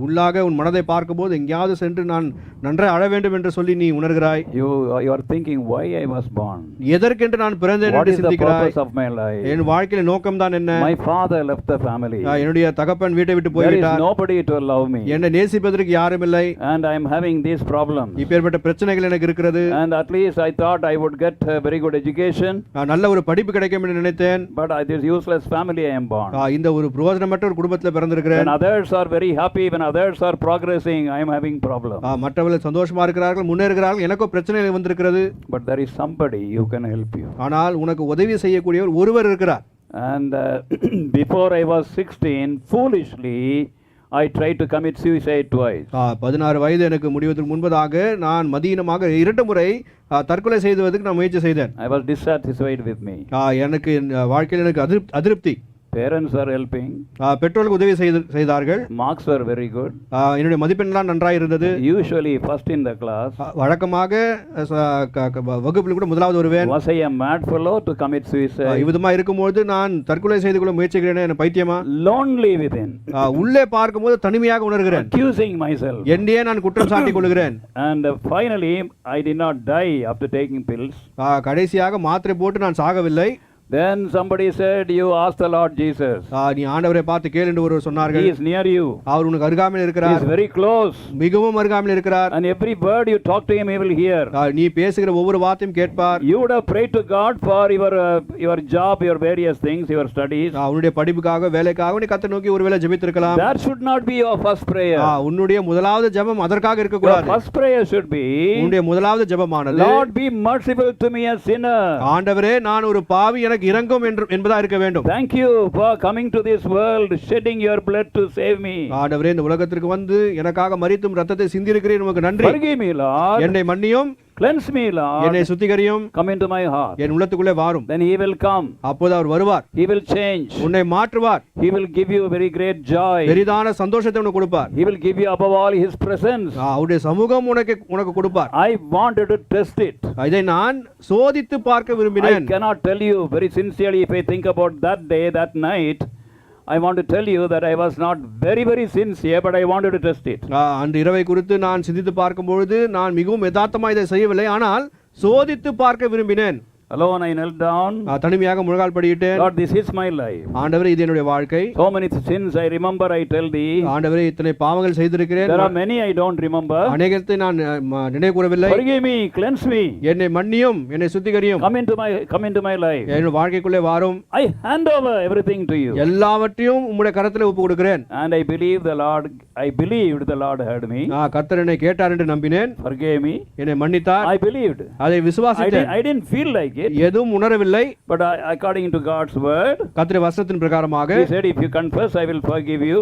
உள்ளாக உன் மனதை பார்க்கும்போது எங்கேயாவது சென்று நான் நன்றாய் அழ வேண்டும் என்று சொல்லி நீ உணர்கிறாய். You are thinking why I was born. எதற்கென்று நான் பிறந்தேன் என்று சிந்திக்கிறாய். What is the purpose of my life? என் வாழ்க்கையின் நோக்கம் தான் என்ன? My father left the family. என்னுடைய தகப்பன் வீட்டை விட்டு போய்விட்டார். There is nobody to love me. என்னை நேசிப்பதற்கு யாரும் இல்லை. And I am having these problems. இப்பேற்பட்ட பிரச்சனைகள் எனக்கு இருக்கிறது. And at least I thought I would get a very good education. நல்ல ஒரு படிப்பு கிடைக்கும் என்று நினைத்தேன். But this useless family I am born. இந்த ஒரு பிரயோஜனமற்ற ஒரு குடும்பத்தில் பிறந்திருக்கிறேன். When others are very happy, when others are progressing, I am having problems. மற்றவர்கள் சந்தோஷமா இருக்கிறார்கள், முன்னேறுகிறார்கள், எனக்கோ பிரச்சனைகள் வந்திருக்கிறது. But there is somebody who can help you. ஆனால் உனக்கு உதவி செய்யக்கூடியவர் ஒருவர் இருக்கிறார். And before I was 16, foolishly I tried to commit suicide twice. 16 வயது எனக்கு முடிவதற்கு முன்பதாக நான் மதியினமாக 2 முறை தற்கொலை செய்வதற்கு நான் முயற்சி செய்தேன். I was dissatisfied with me. எனக்கு வாழ்க்கையில் எனக்கு அதிருப்தி. Parents are helping. பெற்றோர்களுக்கு உதவி செய்தார்கள். Marks were very good. என்னுடைய மதிப்பெண்லாம் நன்றாக இருந்தது. Usually first in the class. வழக்கமாக வகுப்பில் கூட முதலாவது வருவேன். Was I a mad fellow to commit suicide? இவ்விதமாக இருக்கும்போது நான் தற்கொலை செய்து கொள்ள முயற்சிக்கிறேன், என்ன பைத்தியமா? Lonely within. உள்ளே பார்க்கும்போது தனிமையாக உணர்கிறேன். Accusing myself. என்னையே நான் குற்றம் சாட்டிக் கொள்கிறேன். And finally I did not die after taking pills. கடைசியாக மாத்திரை போட்டு நான் சாகவில்லை. Then somebody said, you ask the Lord Jesus. நீ ஆண்டவரை பார்த்து கேள் என்று ஒருவர் சொன்னார்கள். He is near you. அவர் உனக்கு அருகாமையில் He இருக்கிறார். is very close. மிகவும் அருகாமையில் இருக்கிறார். And every word you talk to him, he will hear. நீ பேசுகிற ஒவ்வொரு வார்த்தையும் கேட்பார். You would have prayed to God for your job, your various things, your studies. உன்னுடைய படிப்புக்காக வேலைக்காக நீ கர்த்தரை நோக்கி ஒருவேளை ஜெபித்திருக்கலாம். That should not be your first prayer. உன்னுடைய முதலாவது ஜெபம் அதற்காக இருக்க கூடாது. Your first prayer should be, உன்னுடைய முதலாவது ஜெபமானது, Lord be merciful to me a sinner. ஆண்டவரே நான் ஒரு பாவி, எனக்கு இரங்கும் என்பதா இருக்க வேண்டும். Thank you for coming to this world, shedding your blood to save me. ஆண்டவரே இந்த உலகத்திற்கு வந்து எனக்காக மரித்தும் இரத்தத்தை சிந்தி இருக்கிறீர், உமக்கு நன்றி. Forgive me, Lord. என்னை மன்னியும். Cleanse me, Lord. என்னை சுத்திகரியும். Come into my heart. என் உள்ளத்துக்குள்ளே வாரும். Then he will come. அப்போது அவர் வருவார். He will change. உன்னை மாற்றுவார். He will give you very great joy. பெரிதான சந்தோஷத்தை உனக்கு கொடுப்பார். He will give you above all his presence. அவருடைய சமூகம் உனக்கு கொடுப்பார். I wanted to test it. இதை நான் சோதித்து பார்க்க விரும்பினேன். I cannot tell you very sincerely if I think about that day, that night. I want to tell you that I was not very very sincere, but I wanted to test it. அன்று இரவை குறித்து நான் சிந்தித்து பார்க்கும் பொழுது நான் மிகவும் யதார்த்தமாக இதை செய்யவில்லை, ஆனால் சோதித்து பார்க்க விரும்பினேன். Alone I knelt down. தனிமையாக முழங்கால் படியிட்டேன். Lord, this is my life. ஆண்டவரே இது என்னுடைய வாழ்க்கை. So many sins I remember, I tell thee. ஆண்டவரே இத்தனை பாவங்கள் செய்திருக்கிறேன். There are many I don't remember. அநேகத்தை நான் நினைவு கூறவில்லை. Forgive me, cleanse me. என்னை மன்னியும், என்னை சுத்திகரியும். Come into my life. என்னுடைய வாழ்க்கைக்குள்ளே வாரும். I hand over everything to you. எல்லாவற்றையும் உம்முடைய கரத்திலே ஒப்பு கொடுக்கிறேன். And I believed the Lord heard me. கர்த்தர் என்னை கேட்டார் என்று நம்பினேன். Forgave me. என்னை மன்னித்தார். I believed. அதை விசுவாசித்தேன். I didn't feel like it. எதுவும் உணரவில்லை. But according to God's word, கர்த்தருடைய வசனத்தின் பிரகாரமாக, He said, if you confess, I will forgive you.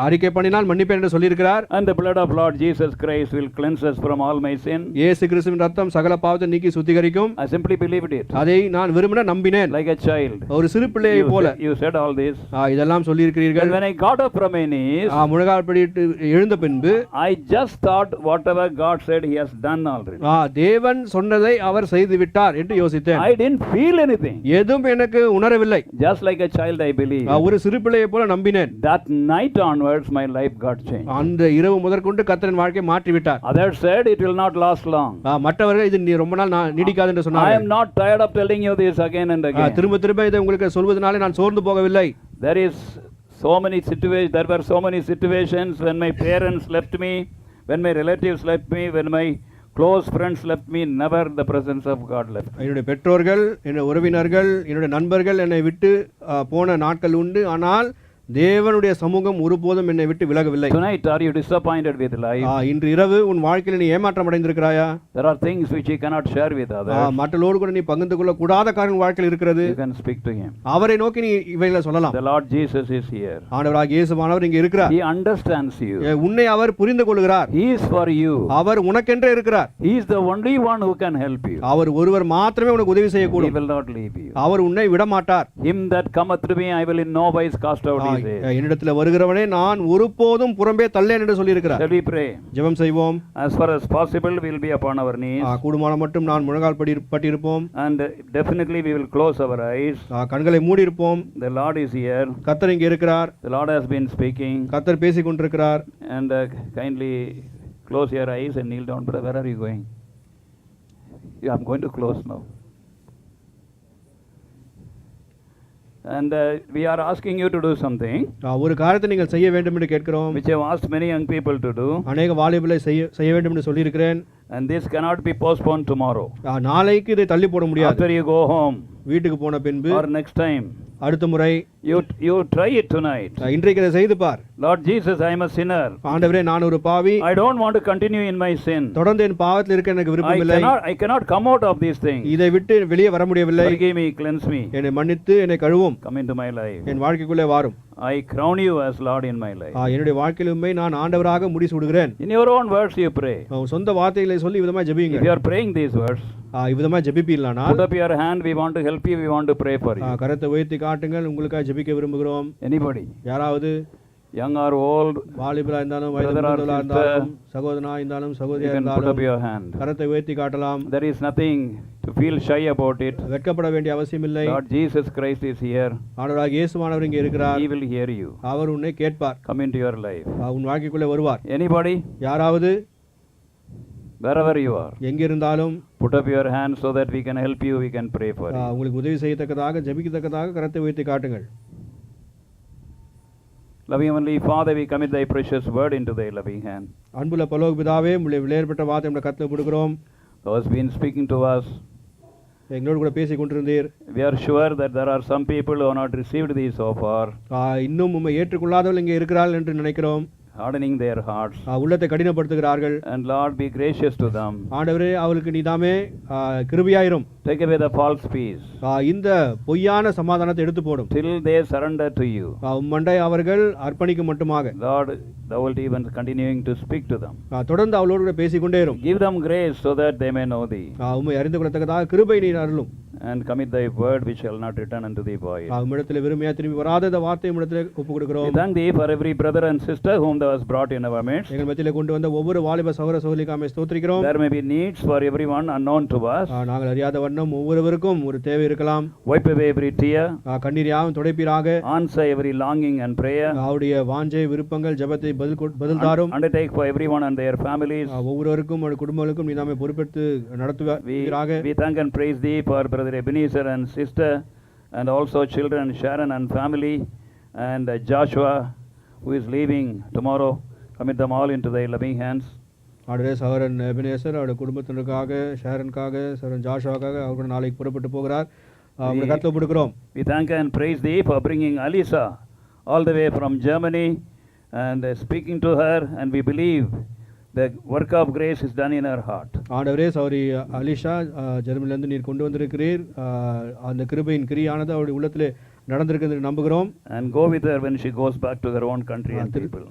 அறிக்கை பண்ணினால் மன்னிப்பேன் என்று சொல்லியிருக்கிறார். And the blood of Lord Jesus Christ will cleanse us from all my sin. இயேசு கிறிஸ்துவின் ரத்தம் சகல பாவத்தை நீக்கி சுத்திகரிக்கும். I simply believed it. அதை நான் விரும்பின நம்பினேன். Like a child. ஒரு சிறு பிள்ளையை போல. You said all this. இதெல்லாம் சொல்லியிருக்கிறீர்கள். When I got up from my knees, முழங்கால் படியிட்டு எழுந்த பின்பு, I just thought whatever God said He has done already. தேவன் சொன்னதை அவர் செய்து விட்டார் என்று யோசித்தேன். I didn't feel anything. எதுவும் எனக்கு உணரவில்லை. Just like a child I believe. ஒரு சிறு பிள்ளையை போல நம்பினேன். That night onwards my life got changed. அந்த இரவு முதற்கொண்டு கர்த்தரின் வாழ்க்கையை மாற்றி விட்டார். Others said it will not last long. மற்றவர்கள் இது ரொம்ப நாள் நீடிக்காது என்று சொன்னார்கள். I am not tired of telling you this again and again. திரும்ப திரும்ப இதை உங்களுக்கு சொல்வதனாலே நான் சோர்ந்து போகவில்லை. There were so many situations when my parents left me, when my relatives left me, when my close friends left me, never the presence of God left. என்னுடைய பெற்றோர்கள், என்னுடைய உறவினர்கள், என்னுடைய நண்பர்கள் என்னை விட்டு போன நாட்கள் உண்டு, ஆனால் தேவனுடைய சமூகம் ஒருபோதும் என்னை விட்டு விலகவில்லை. Tonight are you disappointed with life? இன்று இரவு உன் வாழ்க்கையில் நீ ஏமாற்றம் அடைந்திருக்கிறாயா? There are things which you cannot share with others. மற்றவர்களோடு கூட நீ பகிர்ந்து கொள்ள கூடாத காரியம் வாழ்க்கையில் இருக்கிறது. You can speak to him. அவரை நோக்கி நீ இவைகளை சொல்லலாம். The Lord Jesus is here. ஆண்டவராகிய இயேசுவானவர் இங்கே இருக்கிறார். He understands you. உன்னை அவர் புரிந்து கொள்கிறார். He is for you. அவர் உனக்கென்றே இருக்கிறார். He is the only one who can help you. அவர் ஒருவர் மாத்திரமே உனக்கு உதவி செய்யக்கூடும். He will not leave you. அவர் உன்னை விட மாட்டார். Him that cometh to me I will in no wise cast out, he says. என்னிடத்தில் வருகிறவனே நான் ஒருபோதும் புறம்பே தள்ளேன் என்று சொல்லியிருக்கிறார். Shall we pray? ஜெபம் செய்வோம். As far as possible we will be upon our knees. கூடுமான மட்டும் நான் முழங்கால் படியிருப்போம். And definitely we will close our eyes. கண்களை மூடி இருப்போம். The Lord is here. கர்த்தர் இங்கே இருக்கிறார். The Lord has been speaking. கர்த்தர் பேசிக் கொண்டிருக்கிறார். And kindly close your eyes and kneel down. Brother, where are you going? I am going to close now. And we are asking you to do something ஒரு காரியத்தை நீங்கள் செய்ய வேண்டும் என்று கேட்கிறோம். which I have asked many young people to do. அநேக வாலிபர்களை செய்ய வேண்டும் என்று சொல்லியிருக்கிறேன். And this cannot be postponed tomorrow. நாளைக்கு இதை தள்ளி போட முடியாது. After you go home, வீட்டுக்கு போன பின்பு, or next time, அடுத்த முறை you try it tonight. இன்றைக்கு இதை செய்து பார். Lord Jesus, I am a sinner. ஆண்டவரே நான் ஒரு பாவி. I don't want to continue in my sin. தொடர்ந்து என் பாவத்தில் இருக்க எனக்கு விருப்பம் இல்லை. I cannot come out of these things. இதை விட்டு வெளியே வர முடியவில்லை. Forgive me, cleanse me. என்னை மன்னித்து என்னை கழுவும். Come into my life. என் வாழ்க்கைக்குள்ளே வாரும். I crown you as Lord in my life. என்னுடைய வாழ்க்கையில் உம்மை நான் ஆண்டவராக முடிசூடுகிறேன். In your own words you pray. சொந்த வார்த்தைகளை சொல்லி விதமாக ஜெபியுங்க. If you are praying these words, இவ்விதமா ஜெபிப்பீர்களானால் Put up your hand, we want to help you, we want to pray for you. கரத்தை உயர்த்தி காட்டுங்கள், உங்களுக்காக ஜெபிக்க விரும்புகிறோம். Anybody, யாராவது young or old, வாலிபரா இருந்தாலும் வயது Brother or முதிர்ந்தவர்களா sister, இருந்தாலும் சகோதரனா இருந்தாலும் you சகோதரியா can put up இருந்தாலும் your hand. கரத்தை உயர்த்தி காட்டலாம். There is nothing to feel shy about it. வெட்கப்பட வேண்டிய அவசியம் இல்லை. Lord Jesus Christ is here. ஆண்டவராகிய இயேசுவானவர் இங்கே இருக்கிறார். He will hear you. அவர் உன்னை கேட்பார், Come into your life. உன் வாழ்க்கைக்குள்ளே வருவார். Anybody, யாராவது wherever you are, எங்கிருந்தாலும் put up your hand so that we can help you, we can pray for you. உங்களுக்கு உதவி செய்யத்தக்கதாக ஜெபிக்கத்தக்கதாக கரத்தை உயர்த்தி காட்டுங்கள். Loving Heavenly Father, we commit thy precious word into thy loving hand. அன்புள்ள பரலோக பிதாவே, உம்முடைய விலையேறப்பட்ட வார்த்தை நம்முடைய கரத்தில் கொடுக்கிறோம். Thou hast been speaking to us. எங்களோடு கூட பேசிக் கொண்டிருந்தீர். We are sure that there are some people who have not received thee so far, இன்னும் உம்மை ஏற்றுக்கொள்ளாதவர்கள் இங்கே இருக்கிறார்கள் என்று நினைக்கிறோம். hardening their hearts. உள்ளத்தை கடினப்படுத்துகிறார்கள். And Lord, be gracious to them. ஆண்டவரே, அவர்களுக்கு நீதாமே கிருபையாயிரும். Take away the false peace. இந்த பொய்யான சமாதானத்தை எடுத்து போடும். Till they surrender to you. உம்மண்டை அவர்கள் அர்ப்பணிக்க மட்டுமாக. Lord, thou wilt even continuing to speak to them. தொடர்ந்து அவளோடு கூட பேசிக்கொண்டே இரும். Give them grace so that they may know thee. உம்மை அறிந்து கொள்ளத்தக்கதாக கிருபை நீர் அருளும். And commit thy word which shall not return unto thee void. உம்மிடத்தில் வெறுமையா திரும்பி வராத இந்த வார்த்தை உம்மிடத்தில் ஒப்புக் கொடுக்கிறோம். We thank thee for every brother and sister whom thou hast brought in our midst. எங்கள் மத்தியிலே கொண்டு வந்த ஒவ்வொரு வாலிப சகோதர சகோதரிக்காக ஸ்தோத்திரிக்கிறோம். There may be needs for everyone unknown to us. நாங்கள் அறியாத வண்ணம் ஒவ்வொருவருக்கும் ஒரு தேவை இருக்கலாம். Wipe away every tear. கண்ணீர் யாவும் துடைப்பீராக. Answer every longing and prayer. அவருடைய வாஞ்சை விருப்பங்கள் ஜெபத்தை பதில் தாரும். Undertake for everyone and their families. ஒவ்வொருவருக்கும் அவருடைய குடும்பங்களுக்கும் நீ நாமே பொறுப்பெடுத்து நடத்துவீராக. We thank and praise thee for brother Ebenezer and sister, and also children Sharon and family, and Joshua who is leaving tomorrow. Commit them all into thy loving hands. ஆண்டவரே, சகோதரன் Ebenezer அவருடைய குடும்பத்தினருக்காக, ஷாரனுக்காக, சகோதரன் ஜாஷுவாக்காக அவர் நாளைக்கு புறப்பட்டு போகிறார். அவருடைய கருத்தை கொடுக்கிறோம். We thank and praise thee for bringing Alisa all the way from Germany and speaking to her, and we believe the work of grace is done in her heart. ஆண்டவரே, சௌரி அலிஷா ஜெர்மனிலிருந்து நீர் கொண்டு வந்திருக்கிறீர். அந்த கிருபையின் கிரியானது அவருடைய உள்ளத்திலே நடந்திருக்கிறது நம்புகிறோம். And go with her when she goes back to their own country and people.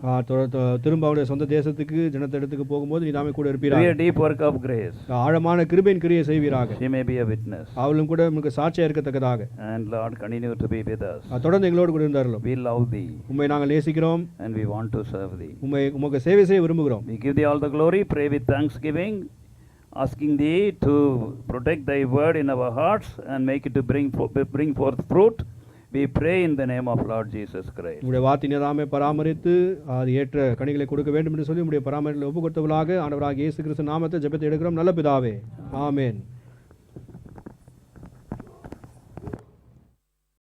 திரும்ப அவருடைய சொந்த தேசத்துக்கு ஜனத்திடத்துக்கு போகும்போது நீதாமே கூட இருப்பீராக. A deep work of grace. ஆழமான கிருபையின் கிரியை செய்வீராக. She may be a witness. அவளும் கூட நமக்கு சாட்சியா இருக்கத்தக்கதாக. And Lord, continue to be with us. தொடர்ந்து எங்களோடு கூட இருந்தார்கள். We love thee. உம்மை நாங்கள் நேசிக்கிறோம். And we want to serve thee. உமக்கு சேவை செய்ய விரும்புகிறோம். We give thee all the glory. Pray with thanksgiving, asking thee to protect thy word in our hearts and make it to bring forth fruit. We pray in the name of Lord Jesus Christ. உம்முடைய வார்த்தையை நாமே பராமரித்து அது ஏற்ற கனிகளை கொடுக்க வேண்டும் என்று சொல்லி உம்முடைய பராமரிப்பில் ஒப்புக் கொடுத்தவர்களாக ஆண்டவராகிய இயேசு கிறிஸ்து நாமத்தில் ஜெபத்தை எடுக்கிறோம் நல்ல பிதாவே. ஆமென்.